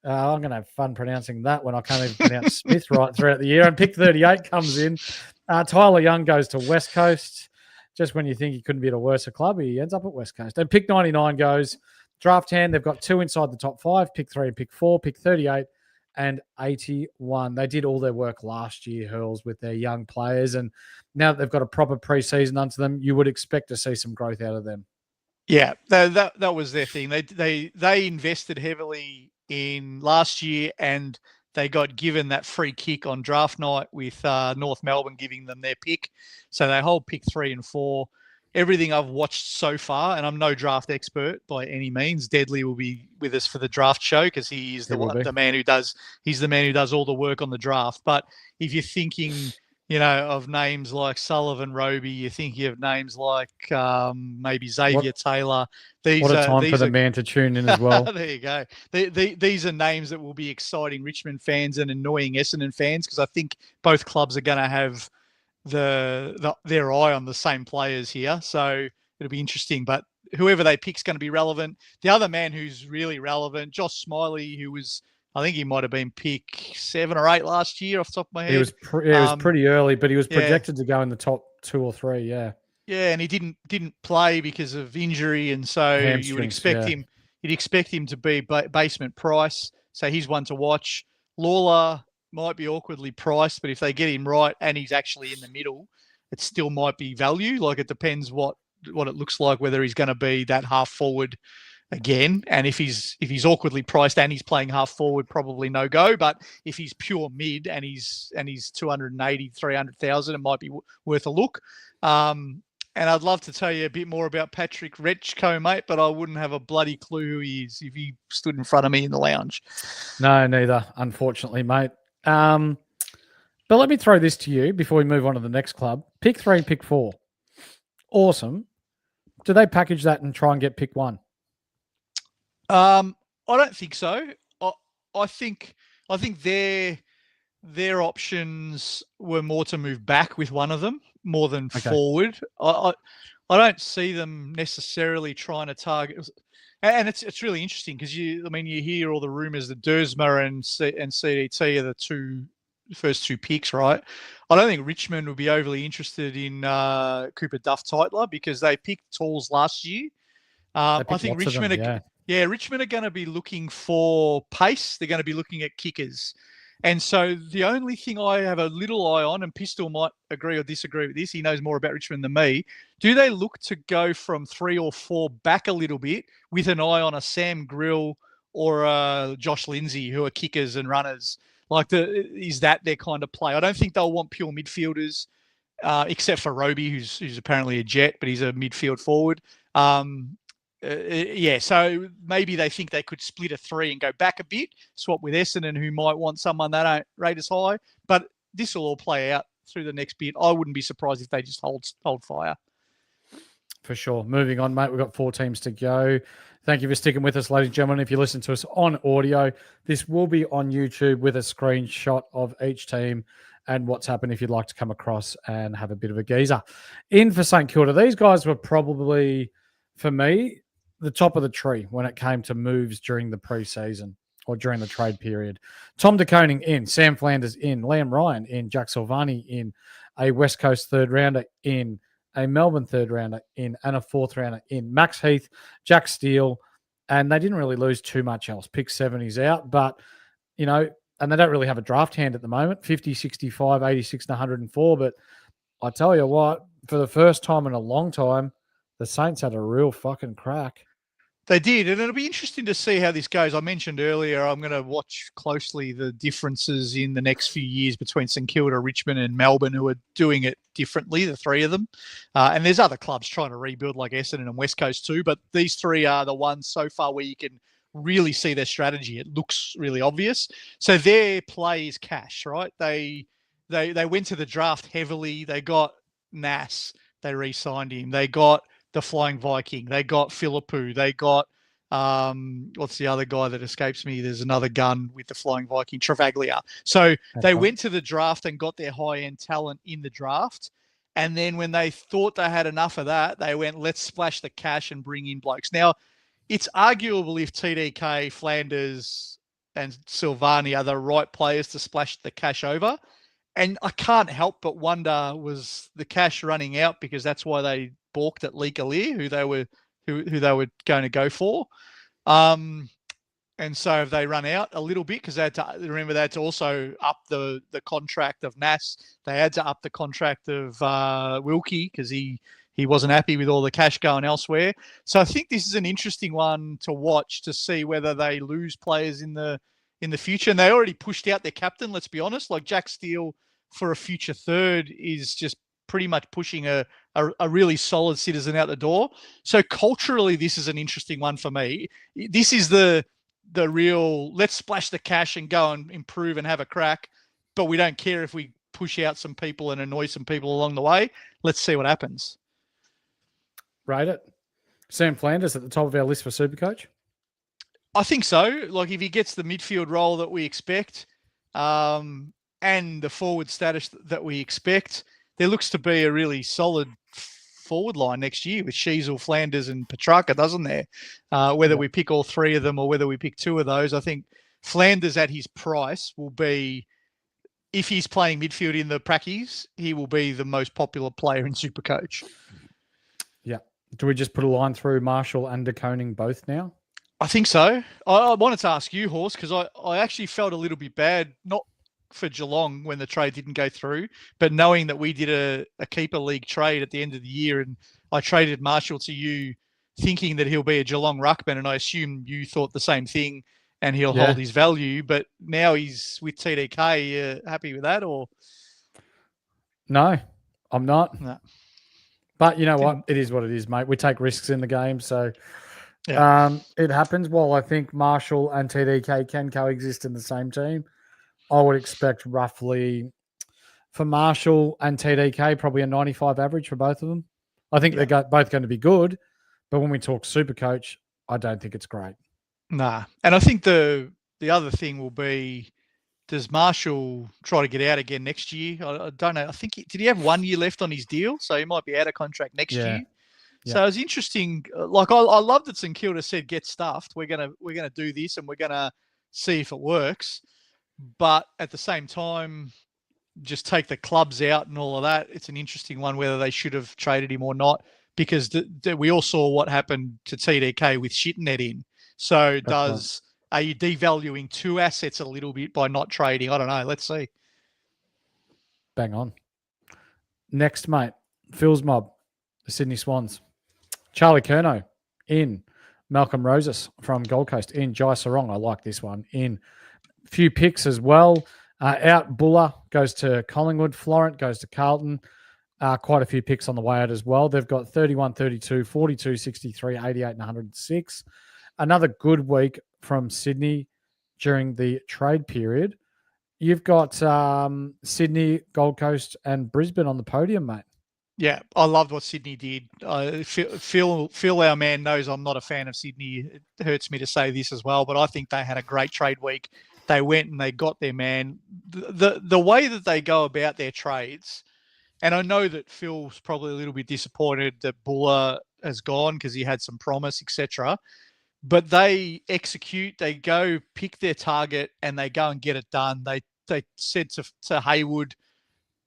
I'm going to have fun pronouncing that when I can't even pronounce Smith right throughout the year. And pick 38 comes in. Tyler Young goes to West Coast. Just when you think he couldn't be at a worse club, he ends up at West Coast. And pick 99 goes. Draft hand, they've got 2 inside the top 5, pick 3 and pick 4, pick 38 and 81. They did all their work last year, Hurls, with their young players. And now that they've got a proper preseason under them, you would expect to see some growth out of them. Yeah, that was their thing. They invested heavily in last year, and they got given that free kick on draft night with North Melbourne giving them their pick. So they hold pick 3 and 4. Everything I've watched so far, and I'm no draft expert by any means. Deadly will be with us for the draft show because he's the man who does all the work on the draft. But if you're thinking, of names like Sullivan Roby, you're thinking of names like maybe Xavier Taylor. What a time for the man to tune in as well. There you go. These are names that will be exciting Richmond fans and annoying Essendon fans because I think both clubs are going to have their eye on the same players here. So it'll be interesting. But whoever they pick is going to be relevant. The other man who's really relevant, Josh Smiley, who was, I think he might have been pick 7 or 8 last year off the top of my head. He was pretty early, but he was projected to go in the top 2 or 3, yeah. Yeah, and he didn't play because of injury, and so you would expect him. You'd expect him to be basement price. So he's one to watch. Lawler might be awkwardly priced, but if they get him right and he's actually in the middle, it still might be value. Like it depends what it looks like, whether he's going to be that half forward again. And if he's awkwardly priced and he's playing half forward, probably no go. But if he's pure mid and he's 280, 300,000, it might be worth a look. And I'd love to tell you a bit more about Patrick Retchko, mate, but I wouldn't have a bloody clue who he is if he stood in front of me in the lounge. No, neither, unfortunately, mate. But let me throw this to you before we move on to the next club. Pick 3 and pick 4. Awesome. Do they package that and try and get pick 1? I don't think so. I think their options were more to move back with one of them more than forward. I don't see them necessarily trying to target. And it's really interesting because you hear all the rumours that Dersma and CDT are the first two picks, right? I don't think Richmond would be overly interested in Cooper Duff-Tytler because they picked Talls last year. I think Richmond Richmond are going to be looking for pace. They're going to be looking at kickers. And so the only thing I have a little eye on, and Pistol might agree or disagree with this, he knows more about Richmond than me, do they look to go from 3 or 4 back a little bit with an eye on a Sam Grill or a Josh Lindsay, who are kickers and runners? Is that their kind of play? I don't think they'll want pure midfielders, except for Roby, who's apparently a jet, but he's a midfield forward. So maybe they think they could split a 3 and go back a bit, swap with Essendon, who might want someone they don't rate as high. But this will all play out through the next bit. I wouldn't be surprised if they just hold fire. For sure. Moving on, mate. We've got 4 teams to go. Thank you for sticking with us, ladies and gentlemen. If you listen to us on audio, this will be on YouTube with a screenshot of each team and what's happened if you'd like to come across and have a bit of a geezer. In for St Kilda, these guys were probably, for me, the top of the tree when it came to moves during the preseason or during the trade period. Tom De Koning in, Sam Flanders in, Liam Ryan in, Jack Silvani in, a West Coast third rounder in, a Melbourne third rounder in, and a fourth rounder in. Max Heath, Jack Steele, and they didn't really lose too much else. Pick 7 is out, but and they don't really have a draft hand at the moment, 50, 65, 86, and 104. But I tell you what, for the first time in a long time, the Saints had a real fucking crack. They did, and it'll be interesting to see how this goes. I mentioned earlier I'm going to watch closely the differences in the next few years between St Kilda, Richmond, and Melbourne, who are doing it differently, the three of them. And there's other clubs trying to rebuild, like Essendon and West Coast too, but these three are the ones so far where you can really see their strategy. It looks really obvious. So their play is cash, right? They went to the draft heavily. They got Nas. They re-signed him. They got the Flying Viking. They got Philippou. They got, what's the other guy that escapes me? There's another gun with the Flying Viking, Travaglia. So they went to the draft and got their high-end talent in the draft. And then when they thought they had enough of that, they went, let's splash the cash and bring in blokes. Now, it's arguable if TDK, Flanders, and Silvani are the right players to splash the cash over. And I can't help but wonder, was the cash running out because that's why they balked at Lee Gallier, who they were going to go for. And so have they run out a little bit because they had to also up the contract of Nas. They had to up the contract of Wilkie because he wasn't happy with all the cash going elsewhere. So I think this is an interesting one to watch to see whether they lose players in the future. And they already pushed out their captain, let's be honest. Like Jack Steele for a future third is just pretty much pushing a really solid citizen out the door. So culturally, this is an interesting one for me. This is the real, let's splash the cash and go and improve and have a crack, but we don't care if we push out some people and annoy some people along the way. Let's see what happens. Rate it. Sam Flanders at the top of our list for Supercoach? I think so. Like if he gets the midfield role that we expect and the forward status that we expect, there looks to be a really solid forward line next year with Sheasel, Flanders, and Petrarca, doesn't there? Whether we pick all three of them or whether we pick two of those, I think Flanders at his price will be, if he's playing midfield in the Prackies, he will be the most popular player in Supercoach. Yeah. Do we just put a line through Marshall and De Koning both now? I think so. I wanted to ask you, Horse, because I actually felt a little bit bad, not for Geelong when the trade didn't go through, but knowing that we did a keeper league trade at the end of the year and I traded Marshall to you thinking that he'll be a Geelong ruckman, and I assume you thought the same thing and he'll hold his value, but now he's with TDK. Are you happy with that or? No, I'm not. No. But you know what? It is what it is, mate. We take risks in the game, so it happens. While I think Marshall and TDK can coexist in the same team, I would expect roughly for Marshall and TDK probably a 95 average for both of them. I think they're both going to be good, but when we talk Supercoach, I don't think it's great. Nah. And I think the other thing will be, does Marshall try to get out again next year? I don't know. I think did he have 1 year left on his deal? So he might be out of contract next year. Yeah. So it was interesting. Like I love that St Kilda said, get stuffed. We're gonna do this and we're gonna see if it works. But at the same time, just take the clubs out and all of that. It's an interesting one whether they should have traded him or not, because we all saw what happened to TDK with Shitnet in. So are you devaluing two assets a little bit by not trading? I don't know. Let's see. Bang on. Next, mate, Phil's mob, the Sydney Swans. Charlie Curnow in. Malcolm Rosas from Gold Coast in. Jai Sarong, I like this one, in. Few picks as well. Out Buller goes to Collingwood. Florent goes to Carlton. Quite a few picks on the way out as well. They've got 31, 32, 42, 63, 88, and 106. Another good week from Sydney during the trade period. You've got Sydney, Gold Coast, and Brisbane on the podium, mate. Yeah, I loved what Sydney did. Phil, our man, knows I'm not a fan of Sydney. It hurts me to say this as well, but I think they had a great trade week. They went and they got their man. The way that they go about their trades, and I know that Phil's probably a little bit disappointed that Buller has gone because he had some promise, etc. But they execute, they go pick their target and they go and get it done. They said to Haywood,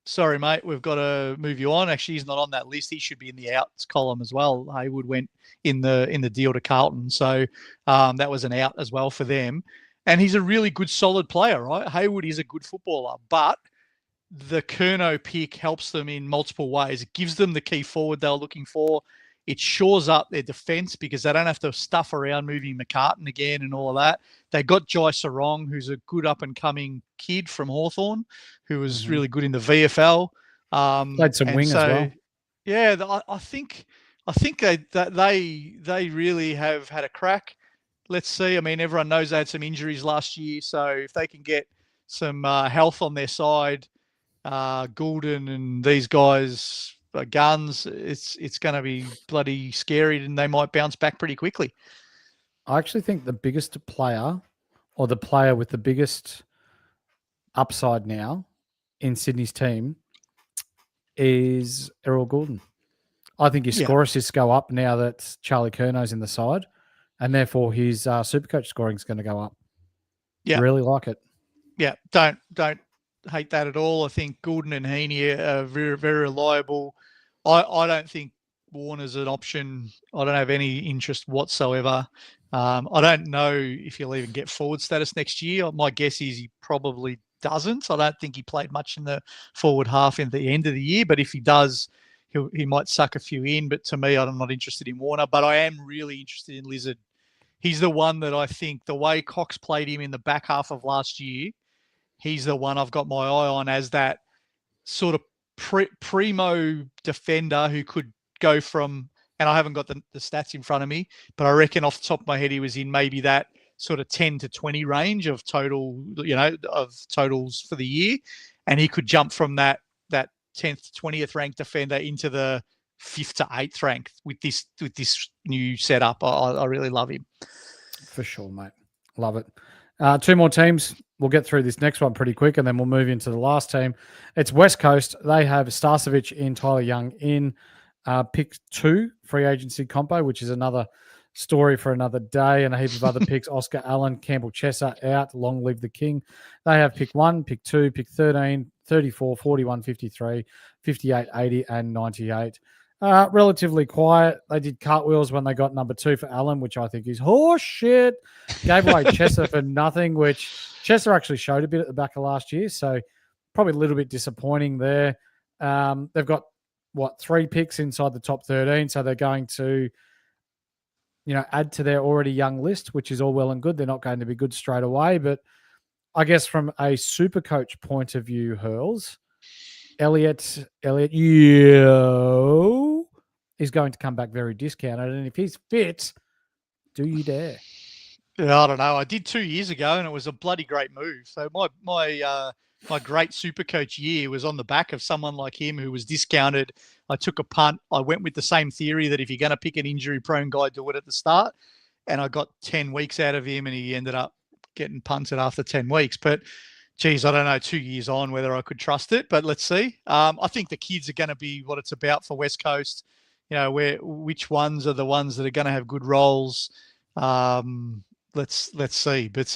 sorry, mate, we've got to move you on. Actually, he's not on that list. He should be in the outs column as well. Haywood went in the deal to Carlton. So that was an out as well for them. And he's a really good, solid player, right? Hayward is a good footballer, but the Curnow pick helps them in multiple ways. It gives them the key forward they were looking for. It shores up their defence because they don't have to stuff around moving McCartan again and all of that. They got Jai Sarong, who's a good up-and-coming kid from Hawthorn, who was really good in the VFL. Played some wing as well. Yeah, I think they really have had a crack. Let's see. I mean, everyone knows they had some injuries last year, so if they can get some health on their side, Goulden and these guys guns, it's going to be bloody scary, and they might bounce back pretty quickly. I actually think the biggest player, or the player with the biggest upside now in Sydney's team, is Errol Goulden. I think his score assists go up now that Charlie Curnow's in the side, and therefore his Supercoach scoring is going to go up. Yeah, really like it. Yeah, don't hate that at all. I think Goulden and Heaney are very, very reliable. I don't think Warner's an option. I don't have any interest whatsoever. I don't know if he'll even get forward status next year. My guess is he probably doesn't. I don't think he played much in the forward half in the end of the year, but if he does, he might suck a few in. But to me, I'm not interested in Warner, but I am really interested in Lizard. He's the one that I think the way Cox played him in the back half of last year, he's the one I've got my eye on as that sort of primo defender who could go from, and I haven't got the stats in front of me, but I reckon off the top of my head, he was in maybe that sort of 10 to 20 range of total, of totals for the year. And he could jump from that 10th to 20th ranked defender into the 5th to 8th ranked with this new setup. I really love him. For sure, mate. Love it. 2 more teams. We'll get through this next one pretty quick, and then we'll move into the last team. It's West Coast. They have Starcevic in, Tyler Young in. Pick 2, free agency compo, which is another story for another day, and a heap of other picks. Oscar Allen, Campbell Chesser out. Long live the king. They have pick 1, pick 2, pick 13, 34, 41, 53, 58, 80, and 98. Relatively quiet. They did cartwheels when they got number 2 for Allen, which I think is horse shit. Gave away Chesser for nothing, which Chesser actually showed a bit at the back of last year, so probably a little bit disappointing there. They've got, 3 picks inside the top 13, so they're going to, add to their already young list, which is all well and good. They're not going to be good straight away, but I guess from a super coach point of view, Hurls, Elliot, is going to come back very discounted, and if he's fit, do you dare? Yeah, I don't know. I did 2 years ago, and it was a bloody great move. So my great super coach year was on the back of someone like him who was discounted. I took a punt. I went with the same theory that if you're going to pick an injury-prone guy, do it at the start. And I got 10 weeks out of him, and he ended up getting punted after 10 weeks. But, geez, I don't know 2 years on whether I could trust it, but let's see. I think the kids are going to be what it's about for West Coast. Which ones are the ones that are going to have good roles. Let's see. But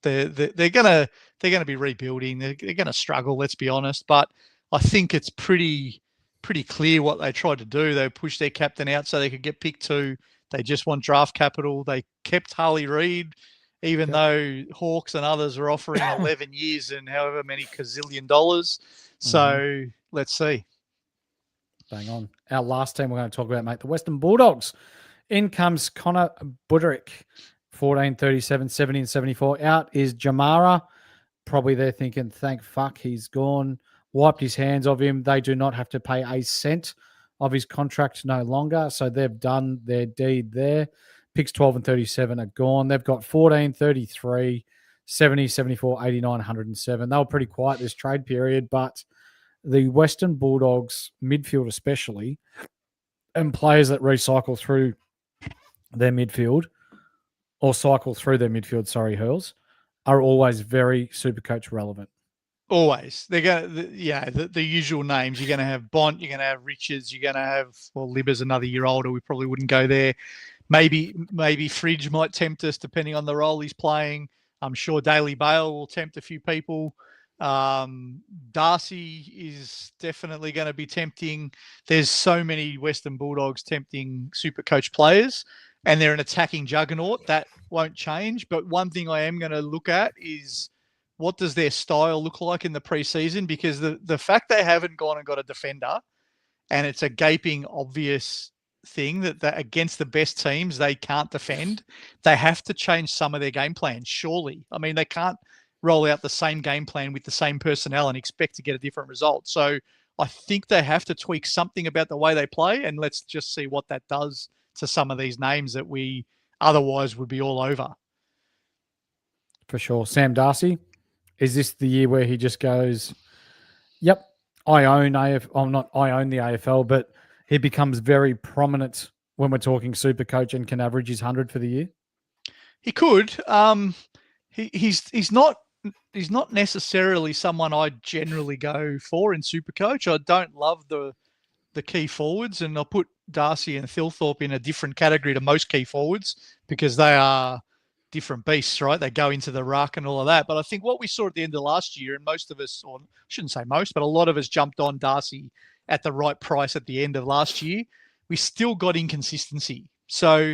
they're going to be rebuilding. They're going to struggle. Let's be honest. But I think it's pretty clear what they tried to do. They pushed their captain out so they could get pick 2. They just want draft capital. They kept Harley Reid, even though Hawks and others are offering 11 years and however many gazillion dollars. So let's see. Bang on. Our last team we're going to talk about, mate, the Western Bulldogs. In comes Connor Buderick, 14, 37, 70, and 74. Out is Jamara. Probably they're thinking, thank fuck, he's gone. Wiped his hands of him. They do not have to pay a cent of his contract no longer. So they've done their deed there. Picks 12 and 37 are gone. They've got 14, 33, 70, 74, 89, 107. They were pretty quiet this trade period, but the Western Bulldogs midfield especially, and players that recycle through their midfield or cycle through their midfield, Hurls, are always very Supercoach relevant. Always. They're going to, the usual names. You're going to have Bont, you're going to have Richards, you're going to have, Libba's another year older. We probably wouldn't go there. Maybe Fridge might tempt us depending on the role he's playing. I'm sure Daly Bale will tempt a few people. Darcy is definitely going to be tempting. There's so many Western Bulldogs tempting Supercoach players. and they're an attacking juggernaut. That won't change. But one thing I am going to look at is what does their style look like in the preseason? Because the fact they haven't gone and got a defender, and it's a gaping obvious thing that against the best teams they can't defend, they have to change some of their game plans, surely. I mean, they can't roll out the same game plan with the same personnel and expect to get a different result. So I think they have to tweak something about the way they play, and let's just see what that does to some of these names that we otherwise would be all over. For sure. Sam Darcy, is this the year where he just goes, yep, I own the AFL, but he becomes very prominent when we're talking super coach and can average his 100 for the year? He could. He's not necessarily someone I generally go for in Supercoach. I don't love the key forwards, and I'll put Darcy and Thilthorpe in a different category to most key forwards because they are different beasts, right? They go into the ruck and all of that. But I think what we saw at the end of last year, and most of us, or I shouldn't say most, but a lot of us jumped on Darcy at the right price at the end of last year, we still got inconsistency. So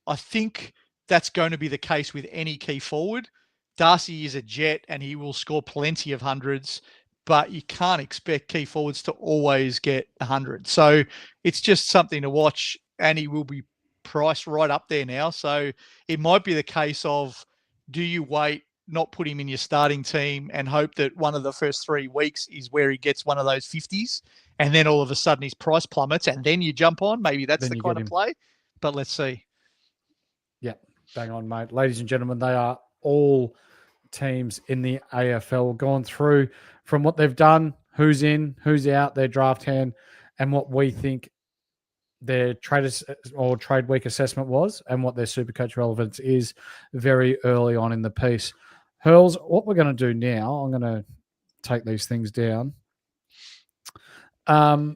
I think that's going to be the case with any key forward. Darcy is a jet and he will score plenty of hundreds, but you can't expect key forwards to always get 100. So it's just something to watch, and he will be priced right up there now. So it might be the case of, do you wait, not put him in your starting team and hope that one of the first 3 weeks is where he gets one of those 50s, and then all of a sudden his price plummets and then you jump on? Maybe that's the kind of play, but let's see. Yeah, bang on, mate. Ladies and gentlemen, they are all teams in the AFL gone through from what they've done, who's in, who's out, their draft hand, and what we think their trade week assessment was and what their Supercoach relevance is very early on in the piece. Hurls, what we're going to do now, I'm going to take these things down. We're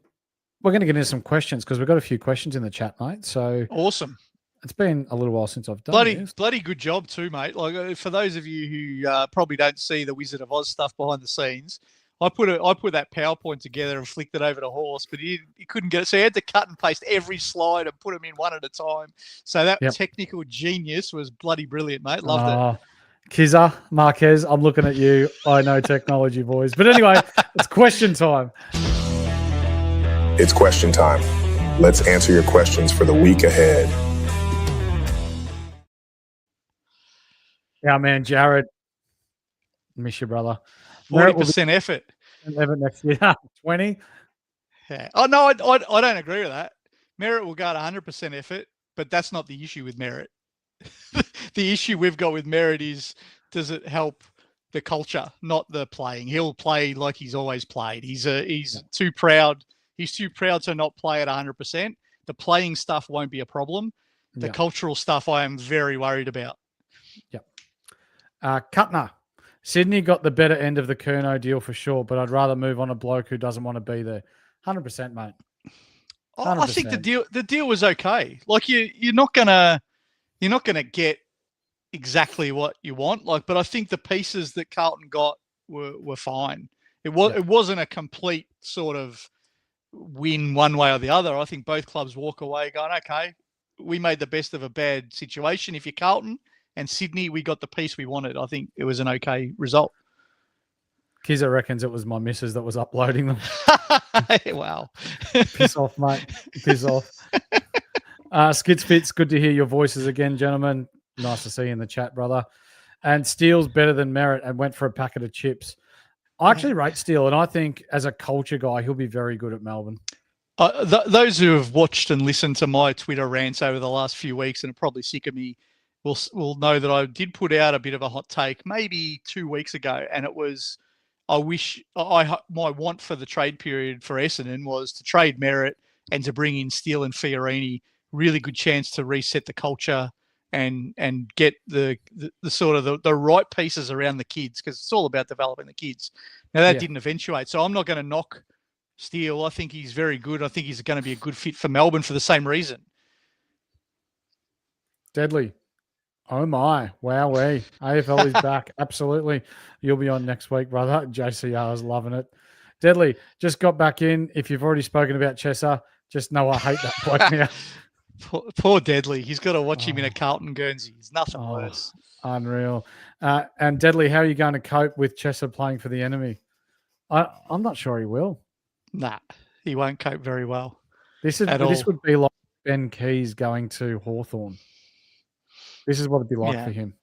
going to get into some questions because we've got a few questions in the chat, mate. So awesome. It's been a little while since I've done this. Bloody good job too, mate. Like, for those of you who probably don't see the Wizard of Oz stuff behind the scenes, I put that PowerPoint together and flicked it over to Horse, but he couldn't get it. So he had to cut and paste every slide and put them in one at a time. So that technical genius was bloody brilliant, mate. Loved it. Kizza, Marquez, I'm looking at you. I know technology, boys. But anyway, it's question time. It's question time. Let's answer your questions for the week ahead. Yeah, man, Jared. Miss you, brother. 40% effort. Next year. 20. Yeah. Oh, no, I don't agree with that. Merritt will go at 100% effort, but that's not the issue with Merritt. The issue we've got with Merritt is, does it help the culture, not the playing? He'll play like he's always played. He's too proud. He's too proud to not play at 100%. The playing stuff won't be a problem. The cultural stuff I am very worried about. Yep. Cutner. Sydney got the better end of the Curnow deal for sure, but I'd rather move on a bloke who doesn't want to be there. 100%, mate. 100%. I think the deal was okay. Like you're not gonna get exactly what you want. Like, but I think the pieces that Carlton got were fine. It wasn't a complete sort of win one way or the other. I think both clubs walk away going, okay, we made the best of a bad situation. If you're Carlton and Sydney, we got the piece we wanted. I think it was an okay result. Kizza reckons it was my missus that was uploading them. Wow. Piss off, mate. Piss off. Skitsfits, good to hear your voices again, gentlemen. Nice to see you in the chat, brother. And Steele's better than Merritt and went for a packet of chips. I actually rate Steele, and I think as a culture guy, he'll be very good at Melbourne. Those who have watched and listened to my Twitter rants over the last few weeks and are probably sick of me will know that I did put out a bit of a hot take maybe 2 weeks ago, and it was, my want for the trade period for Essendon was to trade Merritt and to bring in Steele and Fiorini. Really good chance to reset the culture and get the sort of the right pieces around the kids, because it's all about developing the kids. Now that didn't eventuate, so I'm not going to knock Steele. I think he's very good. I think he's going to be a good fit for Melbourne for the same reason. Deadly. Oh my, wowee. AFL is back. Absolutely. You'll be on next week, brother. JCR is loving it. Deadly, just got back in. If you've already spoken about Chesser, just know I hate that bloke now. Poor Deadly. He's got to watch him in a Carlton Guernsey. There's nothing worse. Unreal. And Deadly, how are you going to cope with Chester playing for the enemy? I'm not sure he will. Nah, he won't cope very well. This would be like Ben Keys going to Hawthorn. This is what it'd be like for him.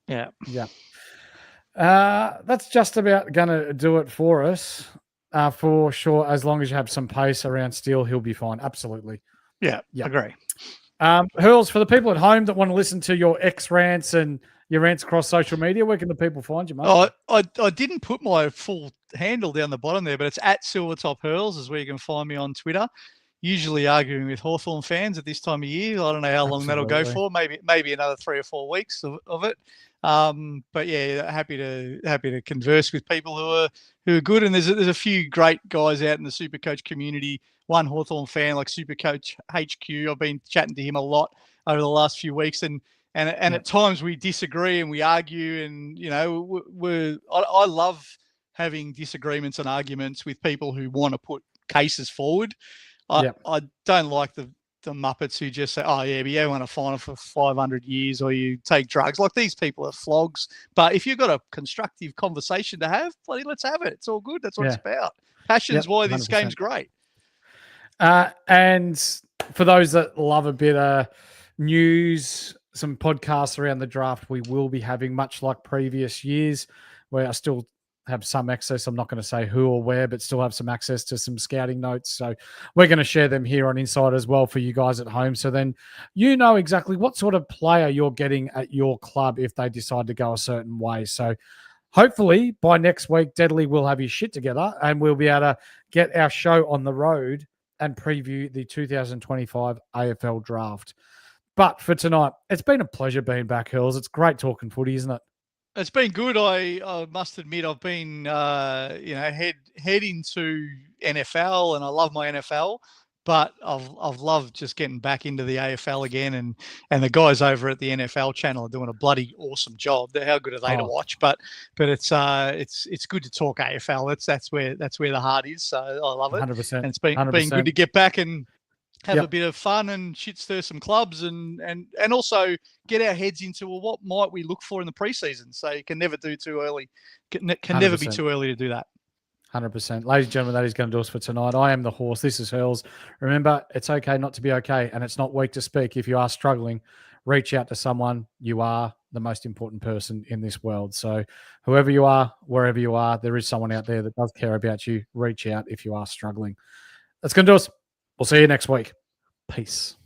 Yeah. Yeah. That's just about going to do it for us. For sure, as long as you have some pace around Steele, he'll be fine. Absolutely. Yeah. Agree. Hurls, for the people at home that want to listen to your rants and your rants across social media, where can the people find you, mate? I didn't put my full handle down the bottom there, but it's at Silvertop Hurls is where you can find me on Twitter. Usually arguing with Hawthorn fans at this time of year. I don't know how long that'll go for. Maybe another 3 or 4 weeks of it. But yeah, happy to converse with people who are good. And there's a few great guys out in the Supercoach community. One Hawthorn fan like Supercoach HQ. I've been chatting to him a lot over the last few weeks, and at times we disagree and we argue, and you know I love having disagreements and arguments with people who want to put cases forward. I don't like the Muppets who just say, oh, yeah, but you want to fine them for 500 years or you take drugs. Like, these people are flogs. But if you've got a constructive conversation to have, bloody let's have it. It's all good. That's what it's about. Passion's why this 100%. Game's great. And for those that love a bit of news, some podcasts around the draft we will be having, much like previous years, where I still have some access. I'm not going to say who or where, but still have some access to some scouting notes. So we're going to share them here on Inside as well for you guys at home. So then you know exactly what sort of player you're getting at your club if they decide to go a certain way. So hopefully by next week, Deadly will have his shit together and we'll be able to get our show on the road and preview the 2025 AFL draft. But for tonight, it's been a pleasure being back, Hurls. It's great talking footy, isn't it? It's been good. I must admit, I've been, head into NFL, and I love my NFL. But I've loved just getting back into the AFL again, and the guys over at the NFL channel are doing a bloody awesome job. How good are they to watch? But it's good to talk AFL. That's where the heart is. So I love it. 100%. And it's been good to get back and have a bit of fun and shit stir some clubs and also get our heads into what might we look for in the preseason. So you can never do too early. Can never be too early to do that. 100%. Ladies and gentlemen, that is going to do us for tonight. I am the Horse. This is Hurls. Remember, it's okay not to be okay, and it's not weak to speak. If you are struggling, reach out to someone. You are the most important person in this world. So whoever you are, wherever you are, there is someone out there that does care about you. Reach out if you are struggling. That's going to do us. We'll see you next week. Peace.